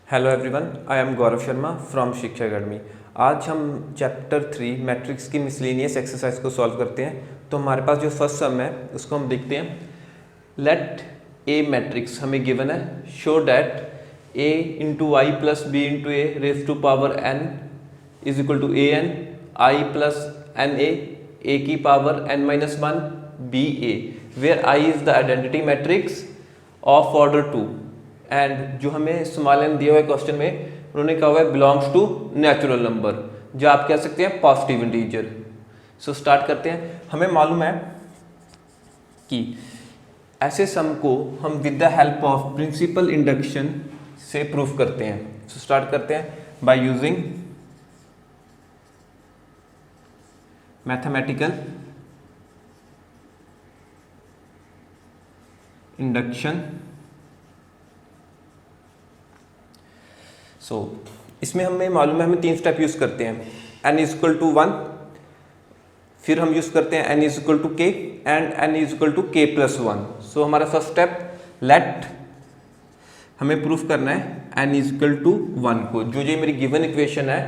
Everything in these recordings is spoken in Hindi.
Hello everyone, I am Gaurav Sharma from शिक्षा अकेडमी। आज हम चैप्टर 3 मैट्रिक्स की मिसलेनियस एक्सरसाइज को सॉल्व करते हैं। तो हमारे पास जो फर्स्ट सम है उसको हम देखते हैं। लेट ए मैट्रिक्स हमें गिवन है, show that A into I plus B into A raise to power N is equal to A N I plus N A की power N minus one B A, where I is the identity matrix of order 2 and जो हमें स्मॉल एन दिया हुआ है क्वेश्चन में, उन्होंने कहा हुआ है बिलोंग्स टू नेचुरल नंबर, जो आप कह सकते हैं पॉजिटिव इंटीजर। सो स्टार्ट करते हैं। हमें मालूम है कि ऐसे सम को हम with the help of principle induction से प्रूफ करते हैं। सो स्टार्ट करते हैं by using mathematical induction. So इसमें हमें मालूम है, हमें 3 स्टेप यूज करते हैं। n इज इक्वल टू 1, फिर हम यूज करते हैं n is equal to k and n is equal to k plus 1। So हमारा फर्स्ट स्टेप, लेट हमें प्रूफ करना है n इज इक्वल टू 1 को। जो ये मेरी गिवन इक्वेशन है,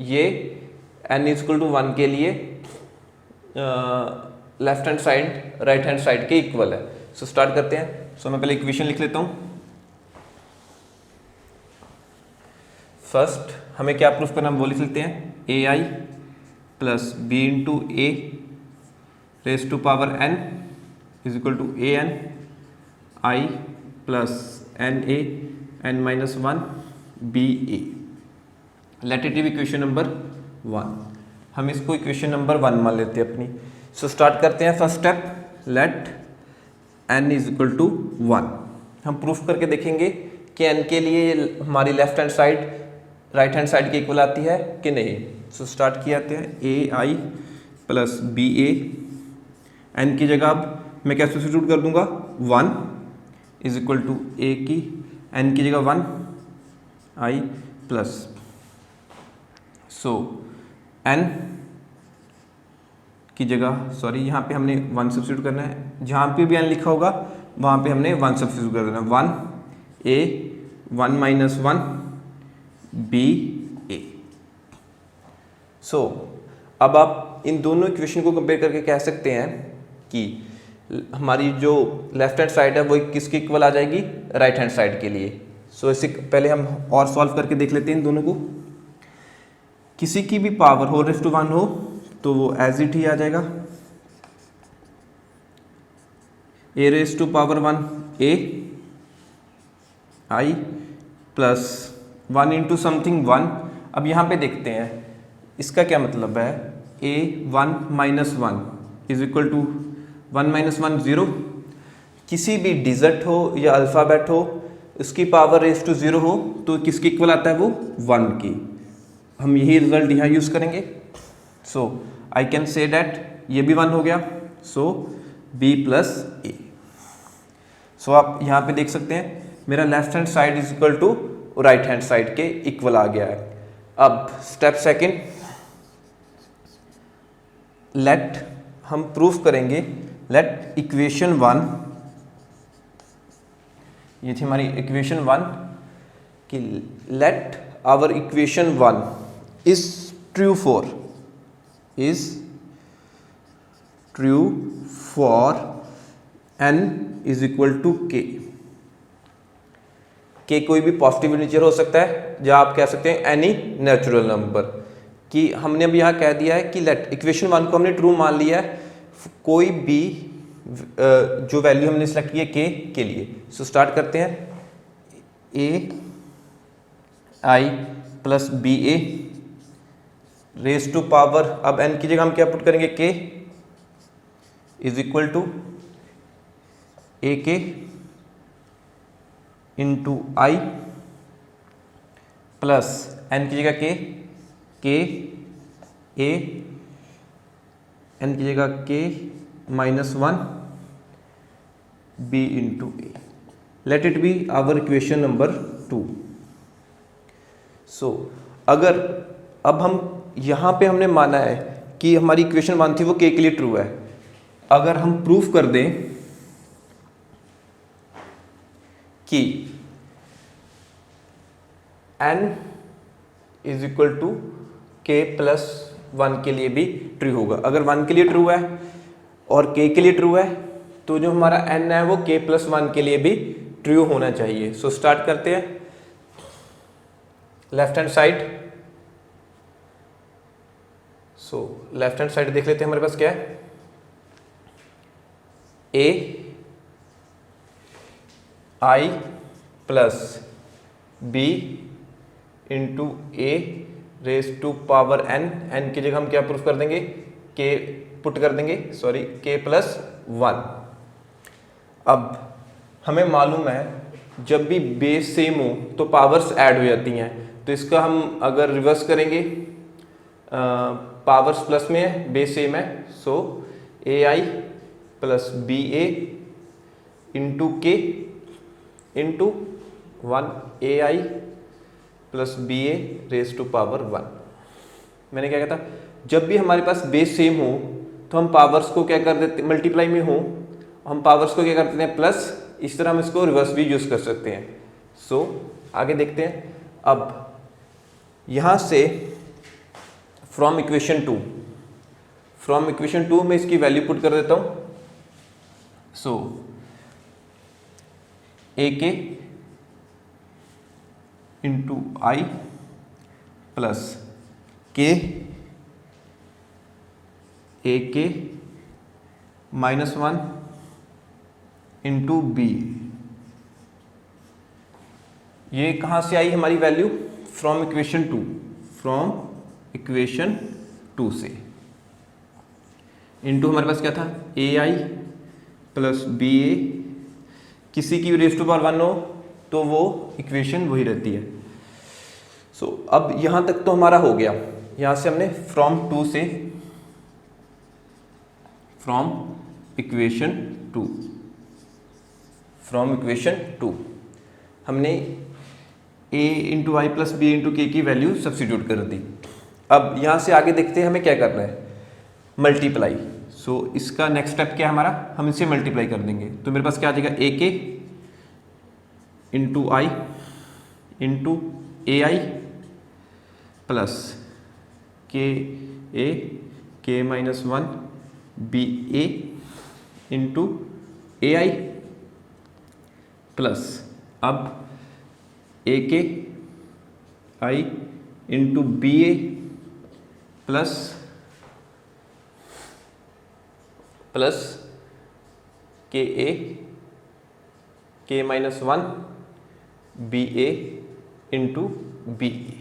ये n इज इक्वल टू 1 के लिए left hand side right hand side के इक्वल है। सो स्टार्ट करते हैं। सो मैं पहले इक्वेशन लिख लेता हूँ। फर्स्ट हमें क्या प्रूफ करना, वो लिख लेते हैं A I plus B into A raise to power N is equal to A N I plus N A N minus one B A. Let it be equation number 1। हम इसको इक्वेशन नंबर 1 मान लेते हैं अपनी। सो स्टार्ट करते हैं। First step, let N is equal to 1। हम प्रूफ करके देखेंगे कि एन के लिए हमारी left hand side right hand side के इक्वल आती है कि नहीं। सो स्टार्ट किया जाते हैं। A I plus B A, N की जगह अब मैं क्या सब्स्टिट्यूट कर दूंगा, 1 इज इक्वल टू ए की एन की जगह 1 आई प्लस, सो एन की जगह, सॉरी यहाँ पे हमने 1 सब्स्टिट्यूट करना है। जहाँ पे भी एन लिखा होगा वहाँ पे हमने 1 सब्स्टिट्यूट कर देना। 1 ए 1 माइनस 1 बी ए। सो अब आप इन दोनों इक्वेशन को कंपेयर करके कह सकते हैं कि हमारी जो लेफ्ट हैंड साइड है वो किसके इक्वल आ जाएगी, राइट हैंड साइड के लिए। सो इसे पहले हम और सॉल्व करके देख लेते हैं इन दोनों को। किसी की भी पावर हो रेज़ टू 1 हो तो वो एज इट ही आ जाएगा। A raise to power 1 A I plus 1 into something 1। अब यहाँ पे देखते हैं इसका क्या मतलब है। A 1 minus 1 is equal to 1 minus 1 0। किसी भी डिजिट हो या अल्फ़ाबेट हो, उसकी पावर रेज टू 0 हो तो किसके इक्वल आता है, वो 1 की। हम यही रिजल्ट यहाँ यूज़ करेंगे। सो आई कैन से डैट ये भी 1 हो गया, सो b प्लस ए। सो आप यहाँ पे देख सकते हैं मेरा left hand side is equal to right hand side के इक्वल आ गया है। अब स्टेप सेकंड, लेट हम प्रूफ करेंगे, लेट इक्वेशन 1, ये थी हमारी इक्वेशन 1, कि let our equation 1 is true for n is equal to k। के कोई भी पॉजिटिव इंटीजर हो सकता है, या आप कह सकते हैं एनी नेचुरल नंबर। कि हमने अब यहाँ कह दिया है कि लेट इक्वेशन 1 को हमने ट्रू मान लिया है, कोई भी जो वैल्यू हमने सेलेक्ट की है के लिए। सो स्टार्ट करते हैं। A I plus B A raise to power, अब एन की जगह हम क्या पुट करेंगे, के इज इक्वल टू ए के इंटू आई प्लस एन की जगह के ए एन की जगह K minus 1 B into A. Let it be our equation number 2। So अगर अब हम यहाँ पे हमने माना है कि हमारी इक्वेशन 1 थी वो के लिए ट्रू है। अगर हम प्रूफ कर दें कि n is equal to k plus 1 के लिए भी ट्रू होगा। अगर 1 के लिए ट्रू है और k के लिए ट्रू है तो जो हमारा n है वो k प्लस 1 के लिए भी ट्रू होना चाहिए। सो स्टार्ट करते हैं। Left hand side, left hand side देख लेते हैं हमारे पास क्या है। a i plus b into a raise to power n की जगह हम क्या प्रूफ कर देंगे, k पुट कर देंगे, सॉरी k प्लस 1। अब हमें मालूम है जब भी बेस सेम हो तो पावर्स ऐड हो जाती हैं, तो इसका हम अगर रिवर्स करेंगे, पावर्स प्लस में है, बेस सेम है, so ai plus B A into K into 1 ai plus B A raise to power 1। मैंने क्या कहा था, जब भी हमारे पास बेस सेम हो तो हम पावर्स को क्या कर देते, मल्टीप्लाई में हो हम पावर्स को क्या कर देते हैं प्लस। इस तरह हम इसको रिवर्स भी यूज कर सकते हैं। सो आगे देखते हैं। अब यहां से फ्रॉम इक्वेशन 2 में इसकी वैल्यू पुट कर देता हूं। सो ए के इंटू आई प्लस के ए के माइनस 1 इंटू बी। ये कहाँ से आई हमारी वैल्यू, फ्रॉम इक्वेशन 2 से। इंटू हमारे पास क्या था, ए आई प्लस बी ए, किसी की रेज टू पावर 1 हो तो वो इक्वेशन वही रहती है। सो अब यहां तक तो हमारा हो गया। यहां से हमने फ्रॉम इक्वेशन 2 हमने a into I plus B into K की वैल्यू सब्स्टिट्यूट कर दी। अब यहां से आगे देखते हैं हमें क्या करना है, मल्टीप्लाई। सो इसका नेक्स्ट स्टेप क्या है हमारा, हम इसे मल्टीप्लाई कर देंगे। तो मेरे पास क्या आ जाएगा, ए के into I into A I plus के minus 1 B A into A I plus अब ए के आई इंटू बी ए प्लस के minus 1 B A into B ए।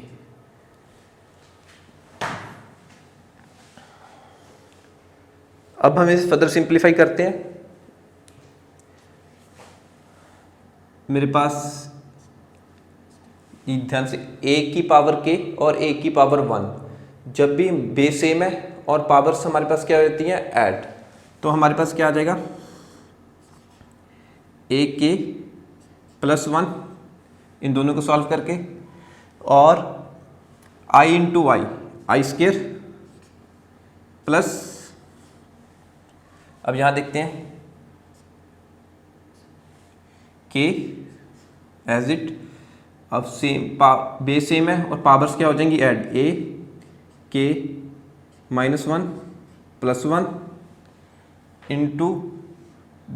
अब हम इसे फर्दर सिंप्लीफाई करते हैं। मेरे पास ध्यान से a की पावर k और a की पावर 1, जब भी बेस सेम है और पावर्स हमारे पास क्या रहती हैं, ऐड, तो हमारे पास क्या आ जाएगा, a k प्लस 1 इन दोनों को सॉल्व करके, और i into I square plus, अब यहां देखते हैं k एज इट, अब सेम बेस सेम है और पावर्स क्या हो जाएंगी, add, a k minus 1 plus 1 into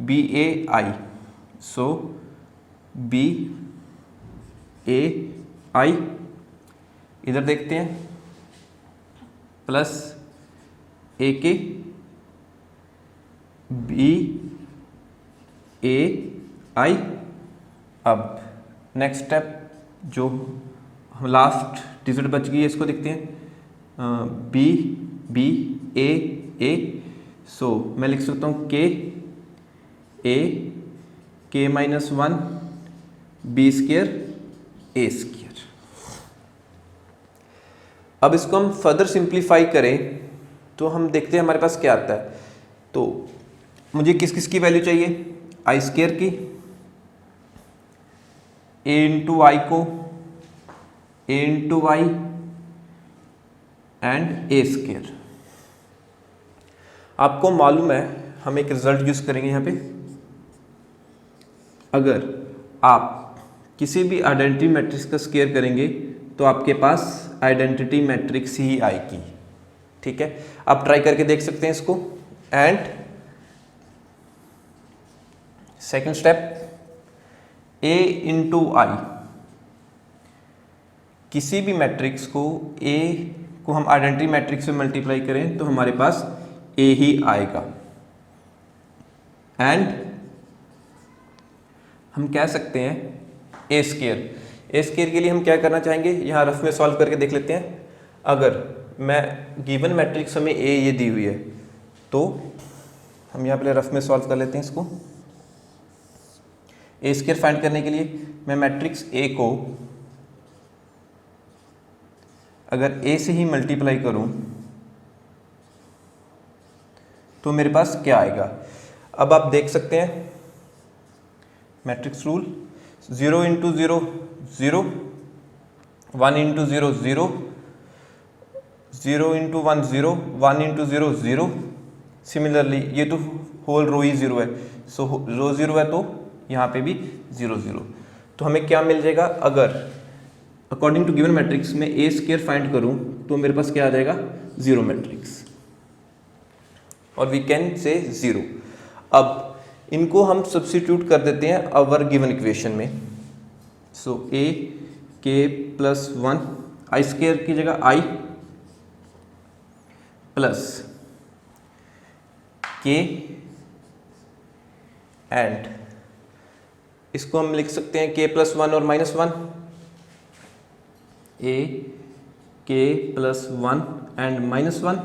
B A I, so B A I, इधर देखते हैं प्लस ए के बी ए आई। अब नेक्स्ट स्टेप जो हम लास्ट डिजिट बच गई है इसको देखते हैं, बी बी ए ए, सो मैं लिख सकता हूँ के माइनस 1 बी स्क्वायर ए स्क्वायर। अब इसको हम फर्दर सिंप्लीफाई करें तो हम देखते हैं हमारे पास क्या आता है। तो मुझे किस किस की वैल्यू चाहिए, आई स्क्वायर की, ए इंटू आई को, A into Y and A square. आपको मालूम है हम एक रिजल्ट यूज करेंगे यहाँ पे, अगर आप किसी भी आइडेंटिटी मैट्रिक्स का स्क्वायर करेंगे तो आपके पास आइडेंटिटी मैट्रिक्स ही आएगी। ठीक है, आप ट्राई करके देख सकते हैं इसको। And second step, A into I, किसी भी मैट्रिक्स को A को हम आइडेंटिटी मैट्रिक्स से मल्टीप्लाई करें तो हमारे पास A ही आएगा। एंड हम कह सकते हैं A स्क्वायर के लिए हम क्या करना चाहेंगे, यहाँ रफ में सॉल्व करके देख लेते हैं। अगर मैं गिवन मैट्रिक्स हमें A ये दी हुई है, तो हम यहाँ पहले रफ में सॉल्व कर लेते हैं इसको। A स्क्वायर फाइंड करने के लिए मैं मैट्रिक्स A को अगर A से ही मल्टीप्लाई करूं तो मेरे पास क्या आएगा। अब आप देख सकते हैं matrix rule, 0 into 0 0, 1 into 0 0, 0 into 1 0, 1 into 0 0। Similarly ये तो होल रो ही 0 है, सो रो 0 है तो यहाँ पे भी 0 0। तो हमें क्या मिल जाएगा, अगर अकॉर्डिंग टू गिवन मैट्रिक्स में A स्क्वायर फाइंड करूं तो मेरे पास क्या आ जाएगा, 0 मैट्रिक्स, और वी कैन से 0। अब इनको हम सब्स्टिट्यूट कर देते हैं अवर गिवन इक्वेशन में। सो A k plus 1 I square की जगह I प्लस k, एंड इसको हम लिख सकते हैं k प्लस 1 और minus 1, A k plus 1 and minus 1,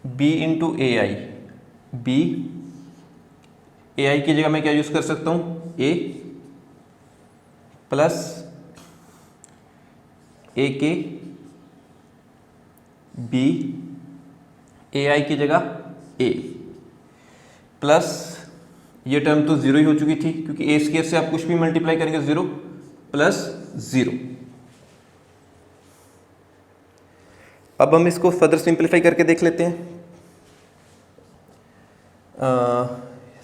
B into A I, B ए आई की जगह मैं क्या यूज कर सकता हूँ, A प्लस ए के, B ए आई की जगह A प्लस ये टर्म तो 0 ही हो चुकी थी क्योंकि A स्क्वायर से आप कुछ भी मल्टीप्लाई करेंगे 0 प्लस 0। अब हम इसको फर्दर सिंपलीफाई करके देख लेते हैं।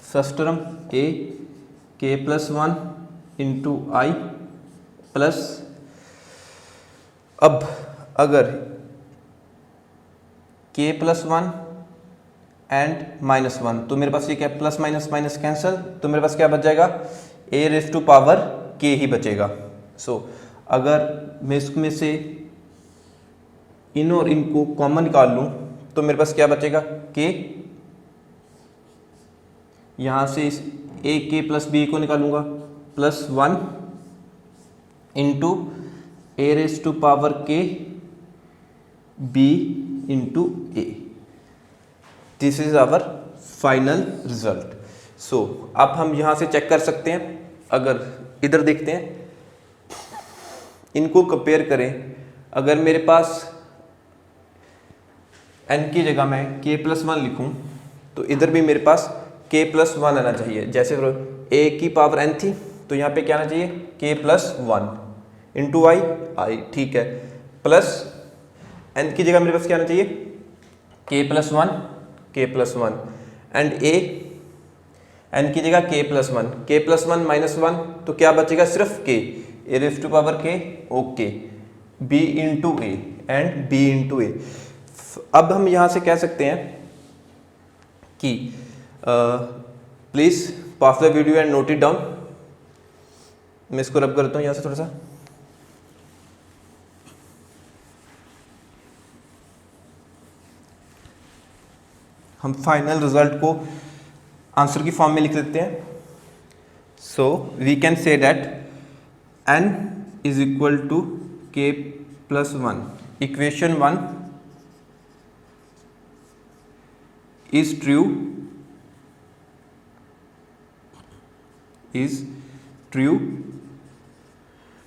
First term A k plus 1 into I plus, अब अगर k प्लस 1 एंड माइनस 1 तो मेरे पास ये क्या, प्लस माइनस माइनस कैंसल, तो मेरे पास क्या बच जाएगा, a raise to power k ही बचेगा। सो अगर मैं इसमें से इन और इनको कॉमन निकाल लूं तो मेरे पास क्या बचेगा, k, यहां से इस a k प्लस b को निकालूंगा, plus 1 into a raise to power k b into a। This is our final result. So अब हम यहां से चेक कर सकते हैं, अगर इधर देखते हैं, इनको कंपेयर करें, अगर मेरे पास n की जगह मैं k प्लस 1 लिखूं तो इधर भी मेरे पास k प्लस 1 आना चाहिए। जैसे a की पावर n थी तो यहाँ पे क्या आना चाहिए, k प्लस 1 इंटू आई, ठीक है, प्लस n की जगह मेरे पास क्या आना चाहिए, k plus 1 and a, n की जगह k प्लस 1 माइनस 1 तो क्या बचेगा, सिर्फ k, a raise to power k, okay, b into A and b into A. अब हम यहाँ से कह सकते हैं कि please pause the video and note it down. मैं इसको रब करता हूँ यहाँ से थोड़ा सा। हम फाइनल रिजल्ट को आंसर की फॉर्म में लिख लेते हैं। So we can say that n is equal to k plus 1, equation 1 is true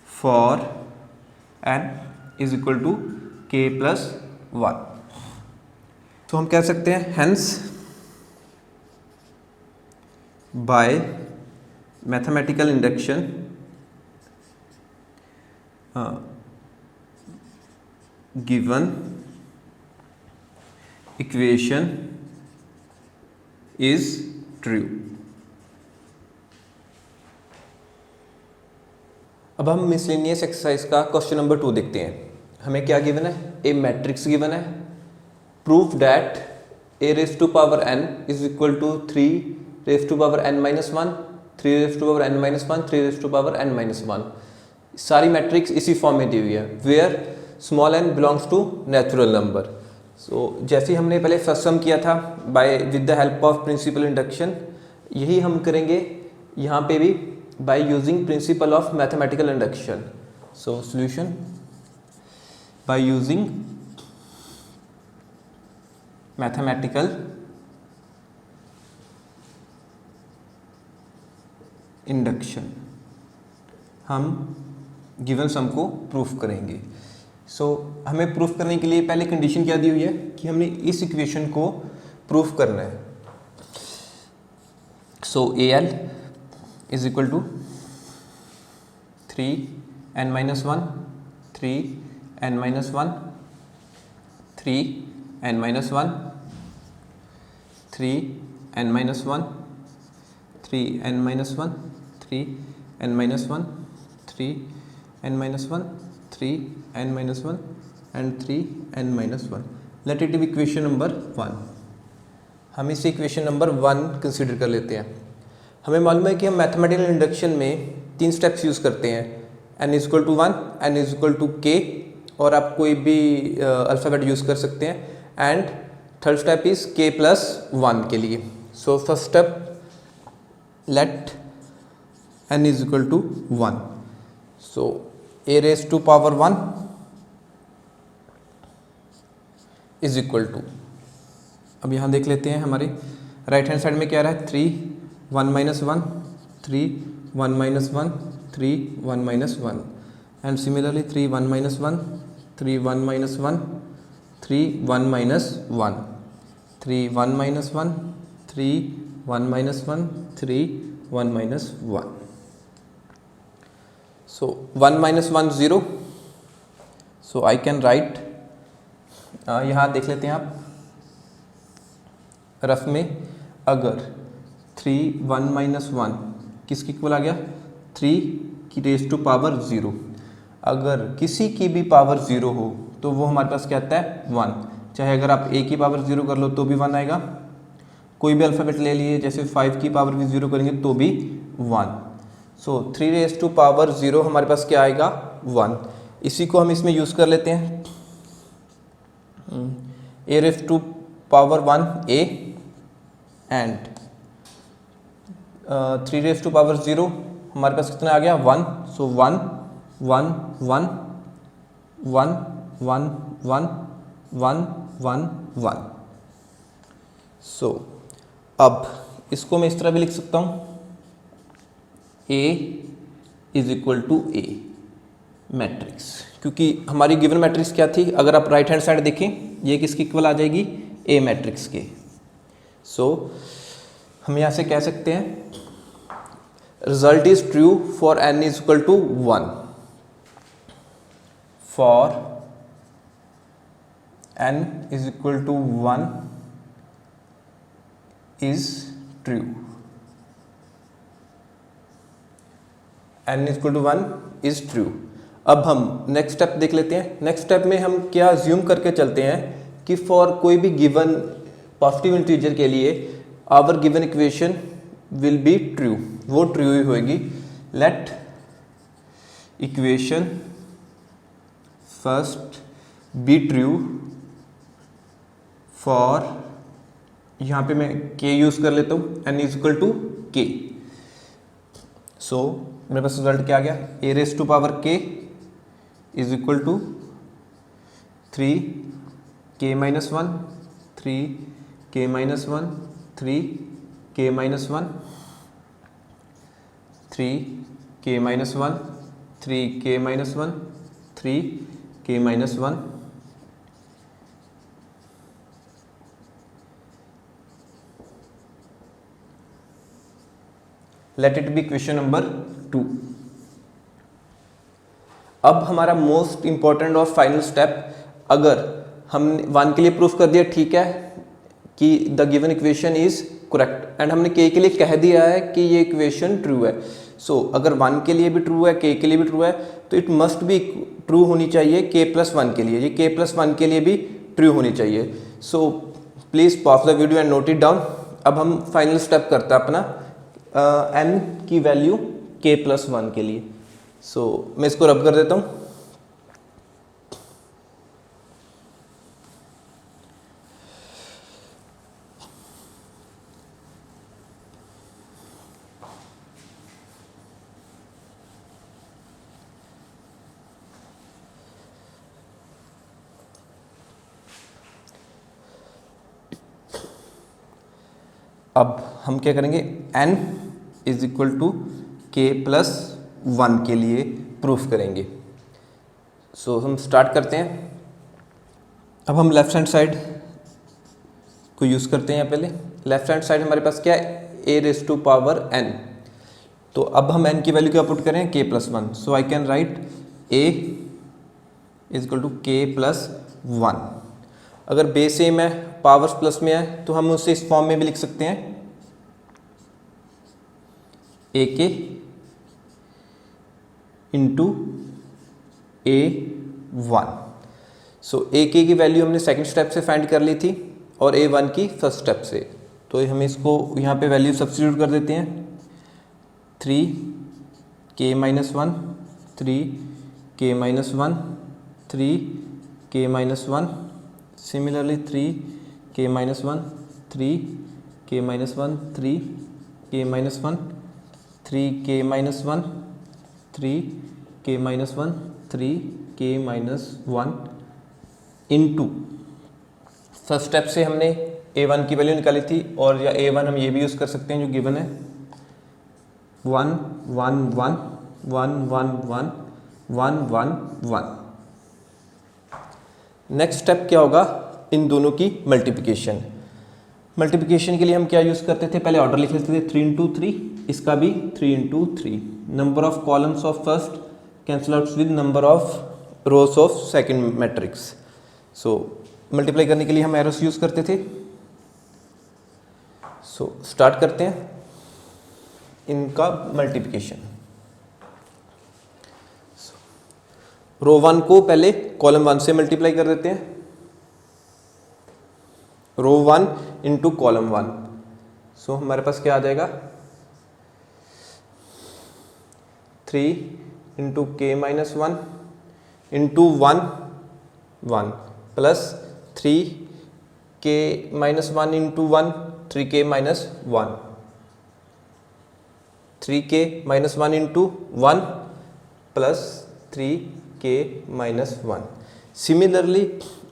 for n is equal to k plus 1। तो हम कह सकते हैं hence by mathematical induction given equation is true। अब हम मिसलेनियस एक्सरसाइज का क्वेश्चन नंबर 2 देखते हैं। हमें क्या गिवन है, ए मैट्रिक्स गिवन है, proof that A raise to power n is equal to 3 raise to power n minus 1, 3 raise to power n minus 1, 3 raise to power n minus 1। सारी मैट्रिक्स इसी फॉर्म में दी हुई है, where small n belongs to natural number. So जैसे हमने पहले फर्स्ट सम किया था by with the help of principle induction, यही हम करेंगे यहाँ पे भी by using principle of mathematical induction. So solution by using mathematical induction हम गिवन सम को प्रूफ करेंगे। सो हमें प्रूफ करने के लिए पहले कंडीशन क्या दी हुई है कि हमने इस इक्वेशन को प्रूफ करना है। So A L is equal to 3n minus 1, 3n minus 1, 3n minus 1, 3n minus 1, 3n minus 1, 3n minus 1, 3n minus 1, 3n minus 1 and 3n minus 1। Let it be equation number 1। हम इसे इक्वेशन नंबर 1 कंसीडर कर लेते हैं। हमें मालूम है कि हम मैथमेटिकल इंडक्शन में 3 स्टेप्स यूज़ करते हैं, n is equal to 1, n is equal to k, और आप कोई भी अल्फ़ाबेट यूज़ कर सकते हैं, and third step is k plus 1 के लिए। So first step let n is equal to 1। So a raise to power 1 is equal to, अब यहाँ देख लेते हैं हमारे राइट हैंड साइड में क्या रहा है, 3 1 minus 1, 3 1 minus 1, 3 1 minus 1, and similarly 3 1 minus 1, 3 1 minus 1, 3 1 minus 1, 3 1 minus 1, 3 1 minus 1, 3 1 minus 1। So 1 minus 1 0, so I can write, यहाँ देख लेते हैं आप रफ में, अगर 3 1 माइनस 1 किसकी इक्वल आ गया, 3 की रेज टू पावर 0। अगर किसी की भी पावर 0 हो तो वो हमारे पास क्या आता है, 1। चाहे अगर आप a की पावर 0 कर लो तो भी 1 आएगा, कोई भी अल्फ़ाबेट ले लिए जैसे 5 की पावर भी 0 करेंगे तो भी 1। सो 3 रेज टू पावर 0 हमारे पास क्या आएगा, 1। इसी को हम इसमें यूज़ कर लेते हैं, a raise to power 1 a and 3 raise to power 0 हमारे पास कितना आ गया, 1। सो 1 1 1 1 1 1 1 1 1। सो अब इसको मैं इस तरह भी लिख सकता हूँ, A is equal to A matrix, क्योंकि हमारी गिवन मैट्रिक्स क्या थी, अगर आप राइट हैंड साइड देखें ये किसकी इक्वल आ जाएगी, A मैट्रिक्स के। सो हम यहाँ से कह सकते हैं result is true for n is equal to 1, for n is equal to 1 is true, n is equal to 1 is true. अब हम नेक्स्ट स्टेप देख लेते हैं। नेक्स्ट स्टेप में हम क्या अज्यूम करके चलते हैं कि फॉर कोई भी गिवन पॉजिटिव इंटीजर के लिए our given equation will be true, वो ट्रू ही होएगी। Let equation first be true for, यहाँ पे मैं k यूज़ कर लेता हूँ, n is equal to k। So मेरे पास रिजल्ट क्या आ गया, a raise to power k is equal to 3 k minus 1, 3 k minus 1, 3 k minus 1, 3 k minus 1, 3 k minus 1, 3 k minus 1। Let it B question number 2। अब हमारा मोस्ट इंपॉर्टेंट और फाइनल स्टेप, अगर हमने 1 के लिए प्रूफ कर दिया ठीक है कि the given equation is correct, and हमने k के लिए कह दिया है कि ये इक्वेशन ट्रू है। सो अगर 1 के लिए भी ट्रू है, k के लिए भी ट्रू है, तो इट मस्ट बी ट्रू होनी चाहिए k+1 के लिए, ये k+1 के लिए भी ट्रू होनी चाहिए। So please pause the video and note it down. अब हम फाइनल स्टेप करते हैं अपना n की वैल्यू k+1 के लिए। सो मैं इसको रब कर देता हूँ। अब हम क्या करेंगे, n = k+1 के लिए प्रूफ करेंगे। सो हम स्टार्ट करते हैं। अब हम लेफ्ट हैंड साइड को यूज़ करते हैं। पहले लेफ्ट हैंड साइड हमारे पास क्या है, a⁴n। तो अब हम n की वैल्यू क्या पुट करें, k+1। So I can right a = k+1। अगर बेस सेम है, पावर्स प्लस में है, तो हम उसे इस फॉर्म में भी लिख सकते हैं, ak × a1। सो ak की वैल्यू हमने सेकंड स्टेप से फाइंड कर ली थी और a1 की फर्स्ट स्टेप से। तो हम इसको यहाँ पे वैल्यू सब्स्टिट्यूट कर देते हैं, 3k-1, 3k-1, 3k-1, similarly 3k-1, 3k-1, 3k-1, 3k-1, 3k-1, 3k-1 into first step से हमने a1 की वैल्यू निकाली थी, और या a1 हम ये भी यूज़ कर सकते हैं जो गिवन है, 1 1 1 1 1 1 1 1 1। नेक्स्ट स्टेप क्या होगा, इन दोनों की मल्टीप्लिकेशन। मल्टीप्लिकेशन के लिए हम क्या यूज़ करते थे, पहले ऑर्डर लिख लेते थे 3 × 3, इसका भी 3 × 3। Number of columns of first cancel out with number of rose of second matrix. So multiply करने के लिए हम एरोस यूज़ करते थे। सो स्टार्ट करते हैं इनका मल्टीप्लिकेशन। रो 1 को पहले कॉलम 1 से मल्टीप्लाई कर देते हैं, रो 1 × कॉलम 1। सो हमारे पास क्या आ जाएगा, 3 × k-1 × 1 1 plus 3k-1 × 1 3k-1, 3k-1 × 1 plus 3k-1। Similarly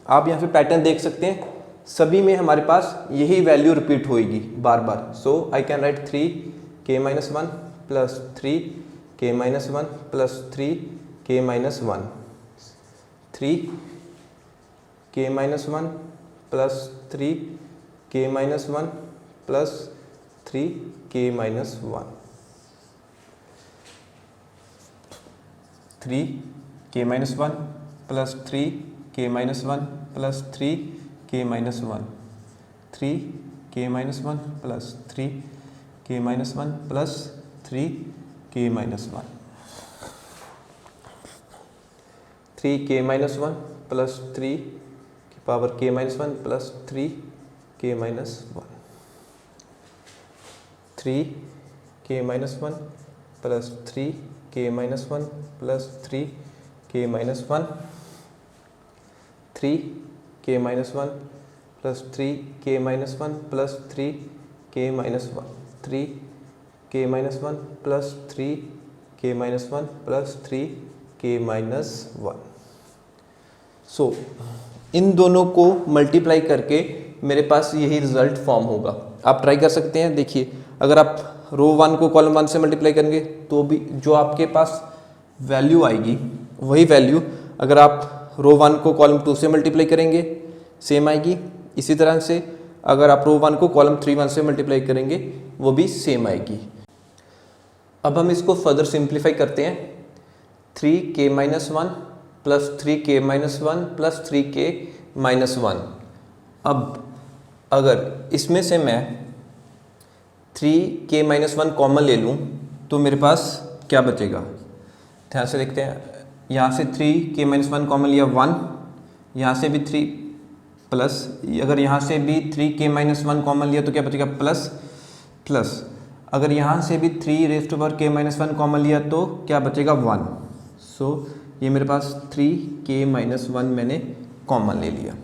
आप यहाँ पे पैटर्न देख सकते हैं, सभी में हमारे पास यही वैल्यू रिपीट होएगी बार बार। So I can write 3k-1 plus 3k-1 plus 3k-1, 3k-1 plus 3k-1 plus 3k-1, 3k-1 plus 3k-1 plus 3k-1, 3k-1 plus 3k-1 plus 3k-1, 3k-1 plus 3 की power k-1 plus 3k-1, 3k-1 plus 3k-1 plus 3k-1, 3k-1 plus 3k-1 plus 3k-1, 3k-1 plus 3k-1 plus 3k-1। So इन दोनों को मल्टीप्लाई करके मेरे पास यही रिजल्ट फॉर्म होगा। आप ट्राई कर सकते हैं। देखिए, अगर आप रो 1 को कॉलम 1 से मल्टीप्लाई करेंगे तो भी जो आपके पास वैल्यू आएगी वही वैल्यू अगर आप रो 1 को कॉलम 2 से मल्टीप्लाई करेंगे सेम आएगी। इसी तरह से अगर आप रो 1 को कॉलम 3 से मल्टीप्लाई करेंगे वो भी सेम आएगी। अब हम इसको फर्दर सिंप्लीफाई करते हैं। 3k-1 plus 3k-1 plus 3k-1। अब अगर इसमें से मैं 3k-1 कॉमन ले लूँ तो मेरे पास क्या बचेगा, ध्यान से देखते हैं। यहाँ से 3k-1 कॉमन लिया 1, यहाँ से भी 3 प्लस, अगर यहाँ से भी 3k-1 कॉमन लिया तो क्या बचेगा प्लस प्लस, अगर यहाँ से भी 3k-1 कॉमन लिया तो क्या बचेगा 1। सो ये मेरे पास 3k-1 मैंने कॉमन ले लिया।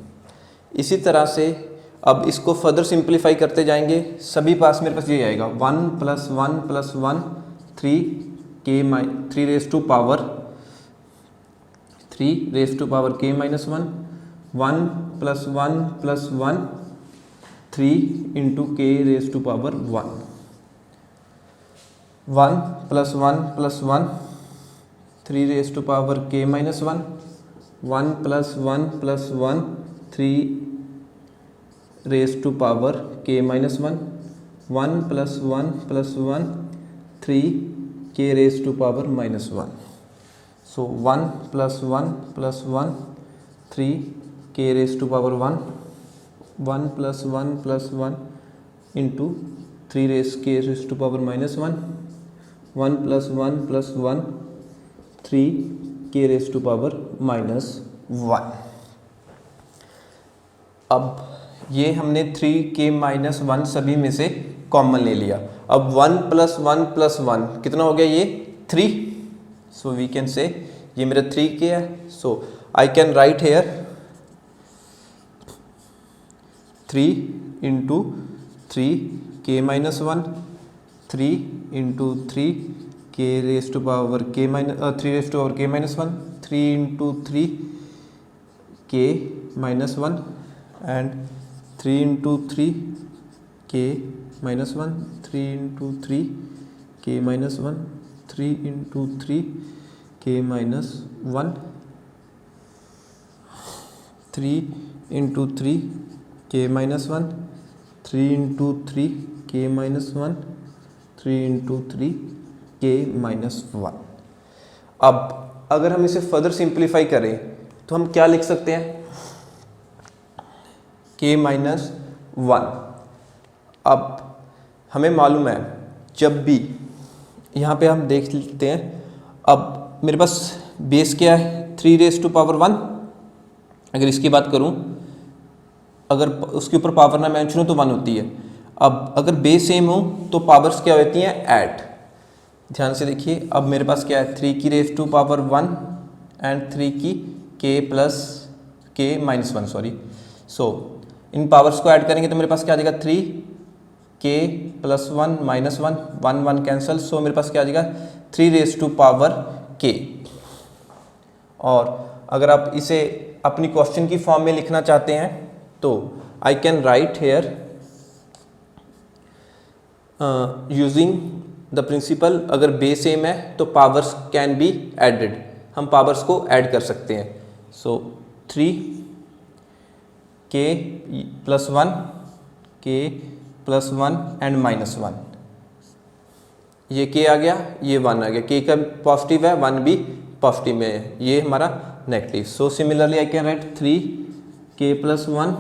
इसी तरह से अब इसको फर्दर सिंप्लीफाई करते जाएंगे, सभी पास मेरे पास ये आएगा 1 + 1 + 1 3 raise to power k-1 1 + 1 + 1 + 1 3 × k⁻1 1 + 1 + 1 3 raise to power k-1 1 + 1 + 1 3 raise to power k-1 1 + 1 + 1 3 k⁻1। So 1 + 1 + 1 3 k⁻1 1 + 1 + 1 into 3 k⁻1 1 + 1 + 1 3 k⁻1। अब ये हमने 3k-1 सभी में से कॉमन ले लिया। अब 1 + 1 + 1 कितना हो गया, ये 3। सो वी कैन से ये मेरा 3k है। So I can write here 3 × 3k-1 3 × 3 k⁻1 3 × 3 k-1 and 3 × 3 k-1 3 × 3 k-1 3 × 3 k-1 3 × 3 k-1 3 × 3 k-1 3 × 3 k-1। अब अगर हम इसे फर्दर सिंप्लीफाई करें तो हम क्या लिख सकते हैं, k-1। अब हमें मालूम है जब भी यहाँ पे हम देख लेते हैं, अब मेरे पास बेस क्या है 3⁻1। अगर इसकी बात करूँ, अगर उसके ऊपर पावर ना मेंशन हो तो 1 होती है। अब अगर बेस सेम हो तो पावर्स क्या होती हैं, ऐड। ध्यान से देखिए, अब मेरे पास क्या है 3k⁻1 and 3k+k-1 sorry. So in powers को ऐड करेंगे तो मेरे पास क्या आ जाएगा 3k+1 -1 1 1 कैंसल। सो मेरे पास क्या आ जाएगा 3k। और अगर आप इसे अपनी क्वेश्चन की फॉर्म में लिखना चाहते हैं तो I can write here using the principle, अगर बेस सेम है तो पावर्स कैन बी एडेड, हम पावर्स को ऐड कर सकते हैं। सो 3k+1 k+1 एंड -1, ये k आ गया, ये 1 आ गया, k का पॉजिटिव है 1 भी पॉजिटिव में है, ये हमारा negative. So similarly I can right 3k+1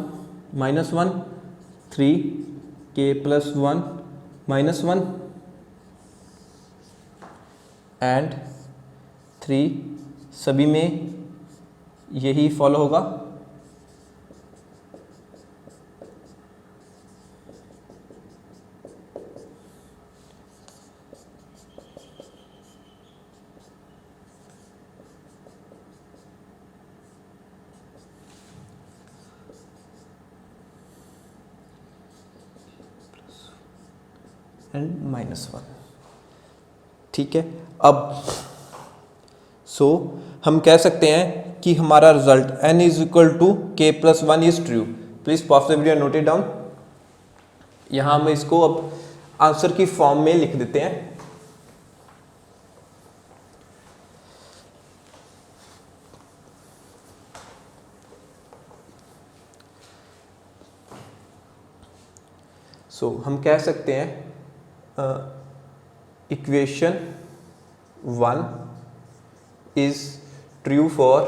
-1 3k+1 -1 and 3 सभी में यही फॉलो होगा। एंड -1, ठीक है। अब सो हम कह सकते हैं कि हमारा result n = k+1 is true. Please pause the video, note it down. यहां हम इसको अब आंसर की फॉर्म में लिख देते हैं। सो हम कह सकते हैं equation 1 is true for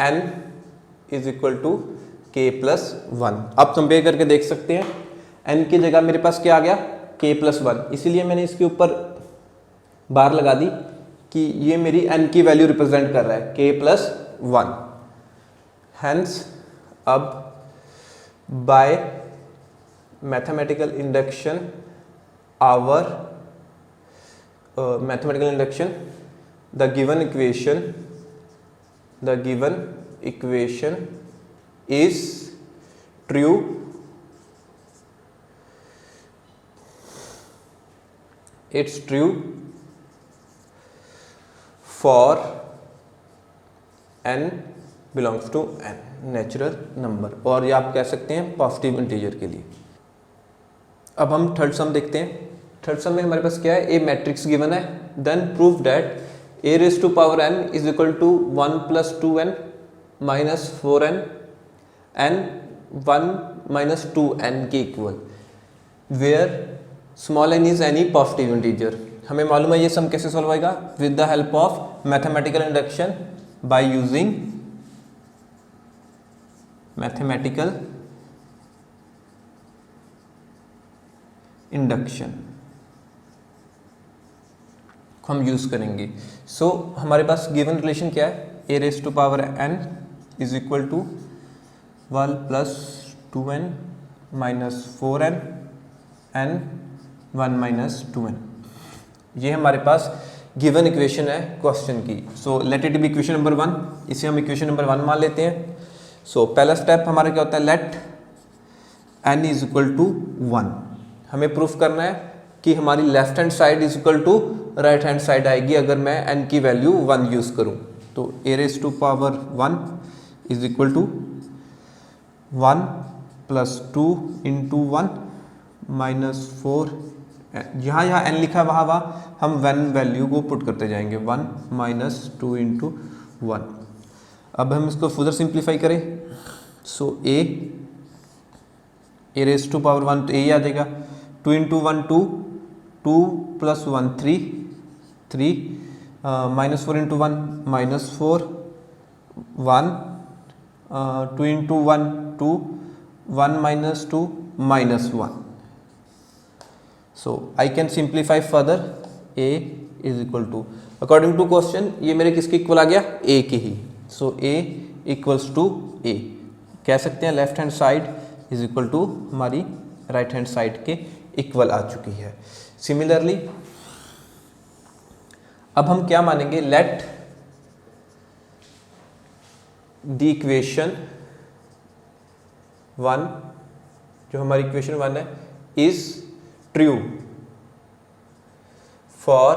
n = k+1। आप कंपेयर करके देख सकते हैं, n की जगह मेरे पास क्या आ गया k+1, इसीलिए मैंने इसके ऊपर बार लगा दी कि ये मेरी n की वैल्यू रिप्रेजेंट कर रहा है k+1। हैंस अब bye mathematical induction the given equation is true for n belongs to n natural number, और ये आप कह सकते हैं पॉजिटिव इंटीजर के लिए। अब हम थर्ड सम देखते हैं। थर्ड सम में हमारे पास क्या है, ए मैट्रिक्स गिवन है, then prove that a raised to power n is equal to 1 plus 2n minus 4n and 1 minus 2n के equal, where small n is any positive integer. हमें मालूम है ये सम कैसे सॉल्व होएगा, with the help of mathematical induction by using mathematical induction हम यूज करेंगे। सो हमारे पास गिवन रिलेशन क्या है, A raise to power n is equal to 1 plus 2n minus 4n and 1 minus 2n। ये हमारे पास गिवन इक्वेशन है क्वेश्चन की। So let it be equation number 1, इसे हम इक्वेशन नंबर 1 मान लेते हैं। सो पहला स्टेप हमारा क्या होता है, let n is equal to 1। हमें प्रूफ करना है कि हमारी left hand side is equal to right hand side आएगी अगर मैं n की वैल्यू 1 यूज करूं। तो a raise to power 1 is equal to 1 plus 2 into 1 minus 4, जहाँ n लिखा वहाँ हम 1 वैल्यू को पुट करते जाएंगे, 1 माइनस 2 इंटू 1। अब हम इसको फर्दर सिंप्लीफाई करें। So a raise to power 1 तो a ही आ जाएगा, 2 into 1 2, 2 plus 1 3, minus 4 into 1 minus 4, 1, 2 into 1 2, 1 minus 2 minus 1। So I can simplify further, a is equal to, according to question ये मेरे किसके इक्वल आ गया, a के ही। So a equals to a, कह सकते हैं left hand side is equal to हमारी राइट हैंड साइड के इक्वल आ चुकी है। सिमिलरली अब हम क्या मानेंगे, लेट द इक्वेशन 1, जो हमारी इक्वेशन 1 है, is true for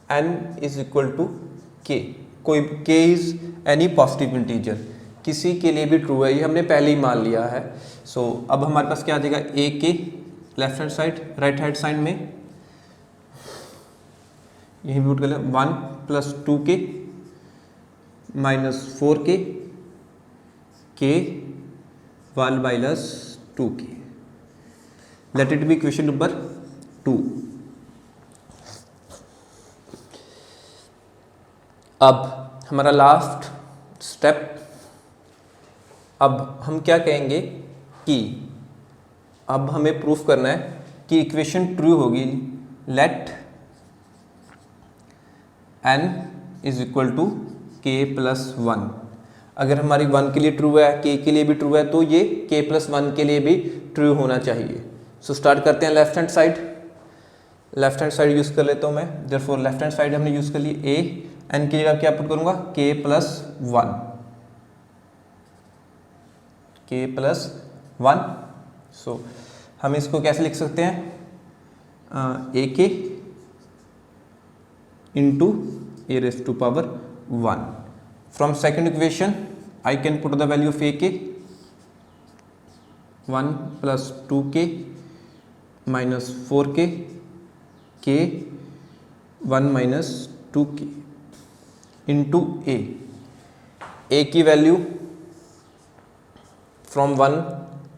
n is equal to k। कोई k is any positive integer, किसी के लिए भी ट्रू है, ये हमने पहले ही मान लिया है। सो अब हमारे पास क्या आ जाएगा, a के left hand side, right hand side में यही पुट कर ले, 1 प्लस 2 के माइनस 4 के 1 माइनस 2 के। Late it be equation number 2। अब हमारा लास्ट स्टेप, अब हम क्या कहेंगे कि अब हमें प्रूफ करना है कि इक्वेशन ट्रू होगी, let n is equal to k+1। अगर हमारी 1 के लिए ट्रू है, k के लिए भी ट्रू है, तो ये k+1 के लिए भी ट्रू होना चाहिए। सो स्टार्ट करते हैं left hand side. Left hand side use कर लेता हूँ मैं, देयरफॉर लेफ्ट हैंड साइड हमने यूज़ कर ली a, n की जगह क्या पुट करूँगा, k+1। सो हम इसको कैसे लिख सकते हैं, a K into a raise to power 1। From second equation I can put the value of a K, 1 plus 2 के माइनस 4 के 1 माइनस 2 के इंटू a की वैल्यू फ्रॉम 1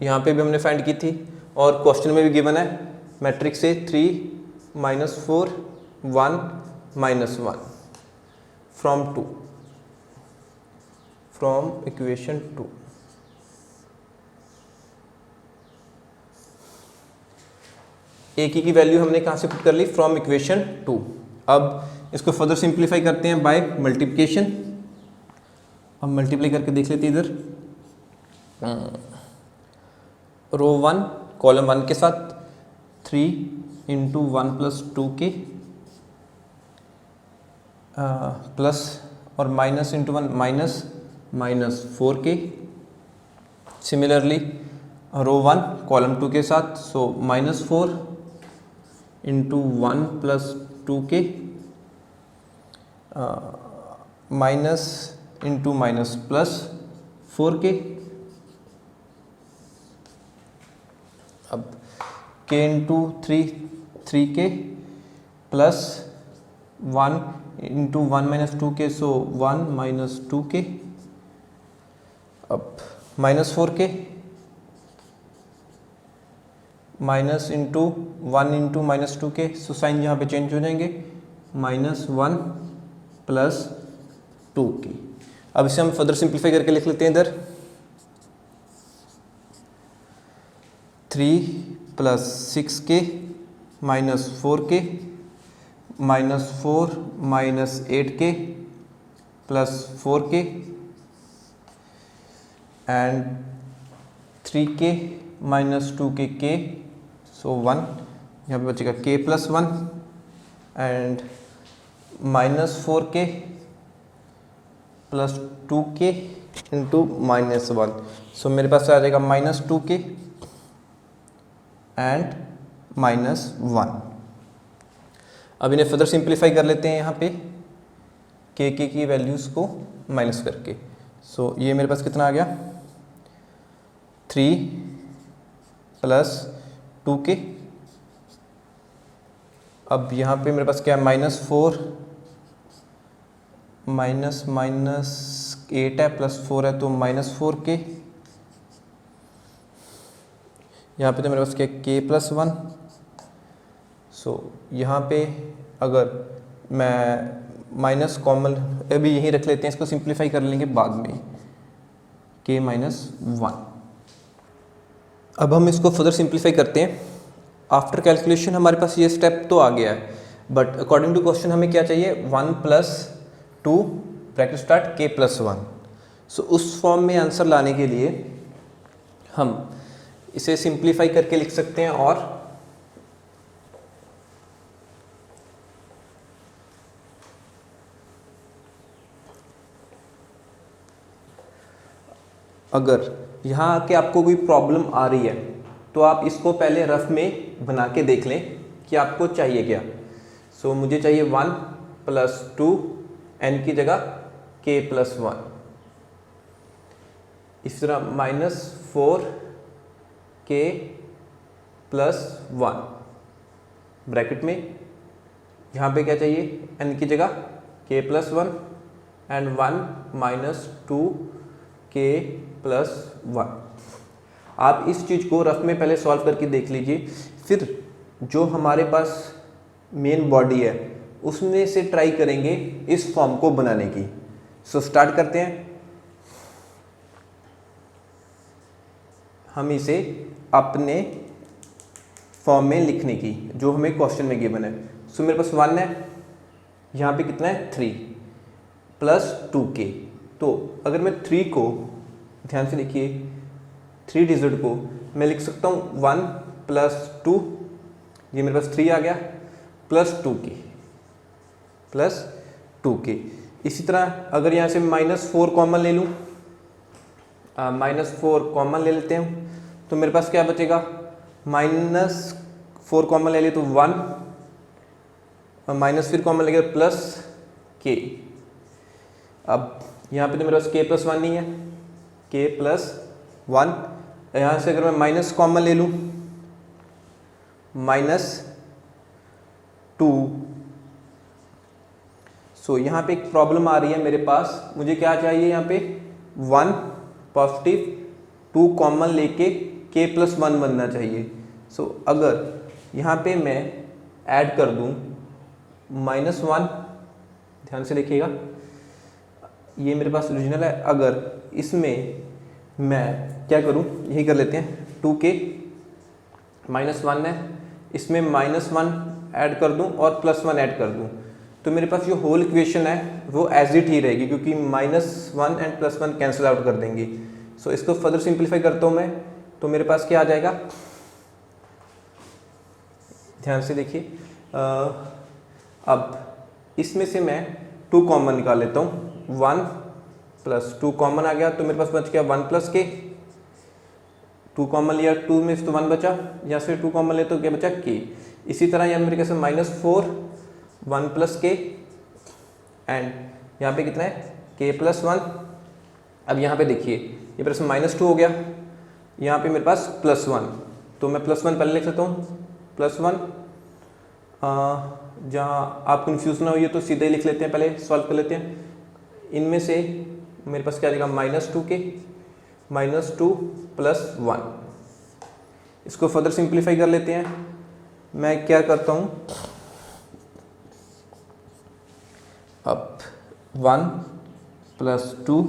यहाँ पे भी हमने फाइंड की थी और क्वेश्चन में भी गिवन है, मैट्रिक्स से 3 minus 4 1 minus 1 from 2, from equation 2। ए की वैल्यू हमने कहाँ से पुट कर ली, फ्रॉम इक्वेशन 2। अब इसको फर्दर सिंप्लीफाई करते हैं बाय मल्टीप्लिकेशन। अब मल्टीप्लाई करके देख लेते हैं इधर, रो 1 कॉलम 1 के साथ 3 इंटू 1 प्लस 2 के प्लस और माइनस इंटू 1 माइनस माइनस 4 के। सिमिलरली रो 1 कॉलम 2 के साथ, सो माइनस 4 इंटू 1 प्लस 2 के माइनस इंटू माइनस प्लस 4 के। अब k इंटू 3 के प्लस 1 इंटू 1 माइनस 2 के, सो 1 माइनस 2 के। अब माइनस 4 के माइनस इंटू 1 इंटू माइनस 2 के, सो साइन यहाँ पे चेंज हो जाएंगे, माइनस 1 प्लस 2 के। अब इसे हम फर्दर सिंप्लीफाई करके लिख लेते हैं इधर, 3 प्लस 6 के माइनस 4 के माइनस 4 माइनस 8 के प्लस 4 के एंड 3 के माइनस 2 के, सो 1 यहाँ पे बचेगा k प्लस 1 एंड माइनस 4 के प्लस 2 के इंटू माइनस 1, सो मेरे पास आ जाएगा माइनस 2 के एंड माइनस 1। अब इन्हें फर्दर सिंप्लीफाई कर लेते हैं यहाँ पे k की वैल्यूज़ को माइनस करके। सो ये मेरे पास कितना आ गया, 3 प्लस 2 के। अब यहाँ पे मेरे पास क्या है, माइनस 4 माइनस माइनस 8 है प्लस 4 है, तो माइनस 4 के। यहाँ पे तो मेरे पास क्या है, k प्लस 1। सो यहाँ पे अगर मैं माइनस कॉमन अभी यहीं रख लेते हैं, इसको सिंप्लीफाई कर लेंगे बाद में, k माइनस 1। अब हम इसको फर्दर सिंप्लीफाई करते हैं। आफ्टर कैलकुलेशन हमारे पास ये स्टेप तो आ गया है, बट अकॉर्डिंग टू क्वेश्चन हमें क्या चाहिए, 1 plus 2 bracket start k plus 1। सो उस फॉर्म में आंसर लाने के लिए हम इसे सिंप्लीफाई करके लिख सकते हैं, और अगर यहाँ आके आपको कोई प्रॉब्लम आ रही है तो आप इसको पहले रफ में बना के देख लें कि आपको चाहिए क्या। सो मुझे चाहिए 1 प्लस 2 n की जगह k प्लस 1। इस तरह माइनस 4 k प्लस 1 ब्रैकेट में, यहाँ पे क्या चाहिए, n की जगह k plus 1 and 1 minus 2 k plus 1। आप इस चीज़ को रफ में पहले सॉल्व करके देख लीजिए, फिर जो हमारे पास मेन बॉडी है उसमें से ट्राई करेंगे इस फॉर्म को बनाने की। सो स्टार्ट करते हैं हम इसे अपने फॉर्म में लिखने की जो हमें क्वेश्चन में गिवन है। सो मेरे पास 1 है, यहाँ पे कितना है 3 प्लस 2k। तो अगर मैं 3 को ध्यान से देखिए, 3 डिजिट को मैं लिख सकता हूँ 1 प्लस 2, ये मेरे पास 3 आ गया, प्लस 2k प्लस 2k। इसी तरह अगर यहाँ से माइनस 4 कॉमन ले लूँ, माइनस 4 कॉमन ले लेते हैं, तो मेरे पास क्या बचेगा, माइनस 4 कॉमन ले लिए तो 1, माइनस फिर कॉमन ले गया प्लस k। अब यहाँ पे तो मेरे पास k प्लस 1 नहीं है, k प्लस 1। यहाँ से अगर मैं माइनस कॉमन ले लूँ, माइनस 2। सो यहाँ पे एक प्रॉब्लम आ रही है मेरे पास, मुझे क्या चाहिए, यहाँ पे 1 पॉजिटिव 2 कॉमन लेके k प्लस 1 बनना चाहिए। सो अगर यहाँ पे मैं ऐड कर दूँ माइनस 1, ध्यान से देखिएगा ये मेरे पास ओरिजिनल है, अगर इसमें मैं क्या करूं, यही कर लेते हैं, 2k माइनस 1 है, इसमें -1 ऐड कर दूं और +1 ऐड कर दूं, तो मेरे पास जो होल इक्वेशन है वो एज इट ही रहेगी, क्योंकि -1 एंड +1 कैंसिल आउट कर देंगी। सो इसको फर्दर सिंप्लीफाई करता हूँ मैं, तो मेरे पास क्या आ जाएगा, ध्यान से देखिए। अब इसमें से मैं 2 कॉमन निकाल लेता हूँ, 1 + 2 कॉमन आ गया, तो मेरे पास बच गया 1 + k। 2 कॉमन लिया, 2 में से तो 1 बचा, यहाँ से 2 कॉमन ले तो क्या बचा, k। इसी तरह यहाँ मेरे कैसे -4 1 + k एंड यहाँ पे कितना है, k + 1। अब यहाँ पे देखिए ये मेरे पास -2 हो गया, यहाँ पे मेरे पास +1, तो मैं +1 पहले लिख सकता हूँ, +1। जहाँ आप कंफ्यूज ना होइए तो सीधे ही लिख लेते हैं, पहले सॉल्व कर लेते हैं। इनमें से मेरे पास क्या आ जाएगा, -2k -2 + 1। इसको फर्दर सिंप्लीफाई कर लेते हैं। मैं क्या करता हूँ, अब 1 + 2,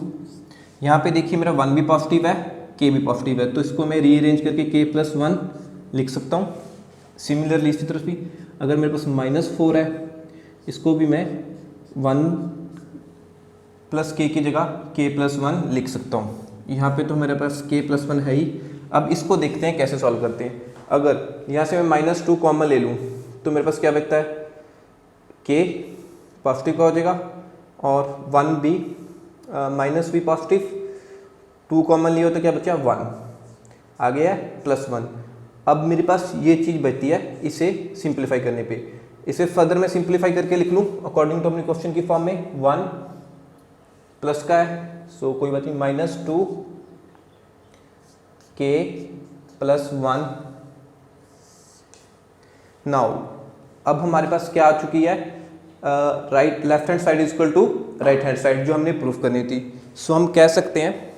यहाँ पे देखिए मेरा 1 भी पॉजिटिव है, k भी पॉजिटिव है, तो इसको मैं रीअरेंज करके k + 1 लिख सकता हूँ। सिमिलरली इसी तरफ भी अगर मेरे पास -4 है, इसको भी मैं 1 + k की जगह k + 1 लिख सकता हूँ। यहाँ पे तो मेरे पास k + 1 है ही। अब इसको देखते हैं कैसे सॉल्व करते हैं। अगर यहाँ से मैं -2 कॉमन ले लूँ तो मेरे पास क्या बचता है, k पॉजिटिव का हो जाएगा और 1 भी माइनस भी पॉजिटिव, 2 कॉमन लिया तो क्या बचा, 1 आ गया +1। अब मेरे पास ये चीज़ बचती है इसे सिंप्लीफाई करने पे। इसे फर्दर मैं सिंप्लीफाई करके लिख लूँ अकॉर्डिंग टू अपने क्वेश्चन की फॉर्म में, 1 प्लस का है, सो कोई बात नहीं, -2 k + 1। नाउ अब हमारे पास क्या आ चुकी है, right left hand side is equal to right hand side, जो हमने प्रूफ करनी थी। सो हम कह सकते हैं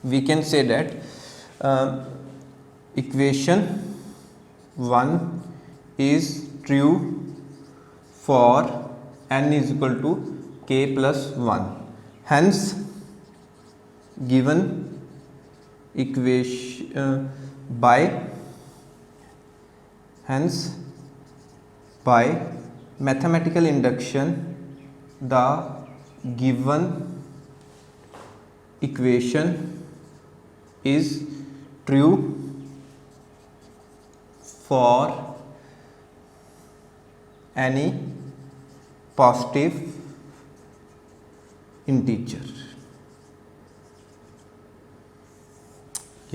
we can say that equation 1 is true for n is equal to k + 1. Hence given equation by mathematical induction the given equation is true for any positive integer।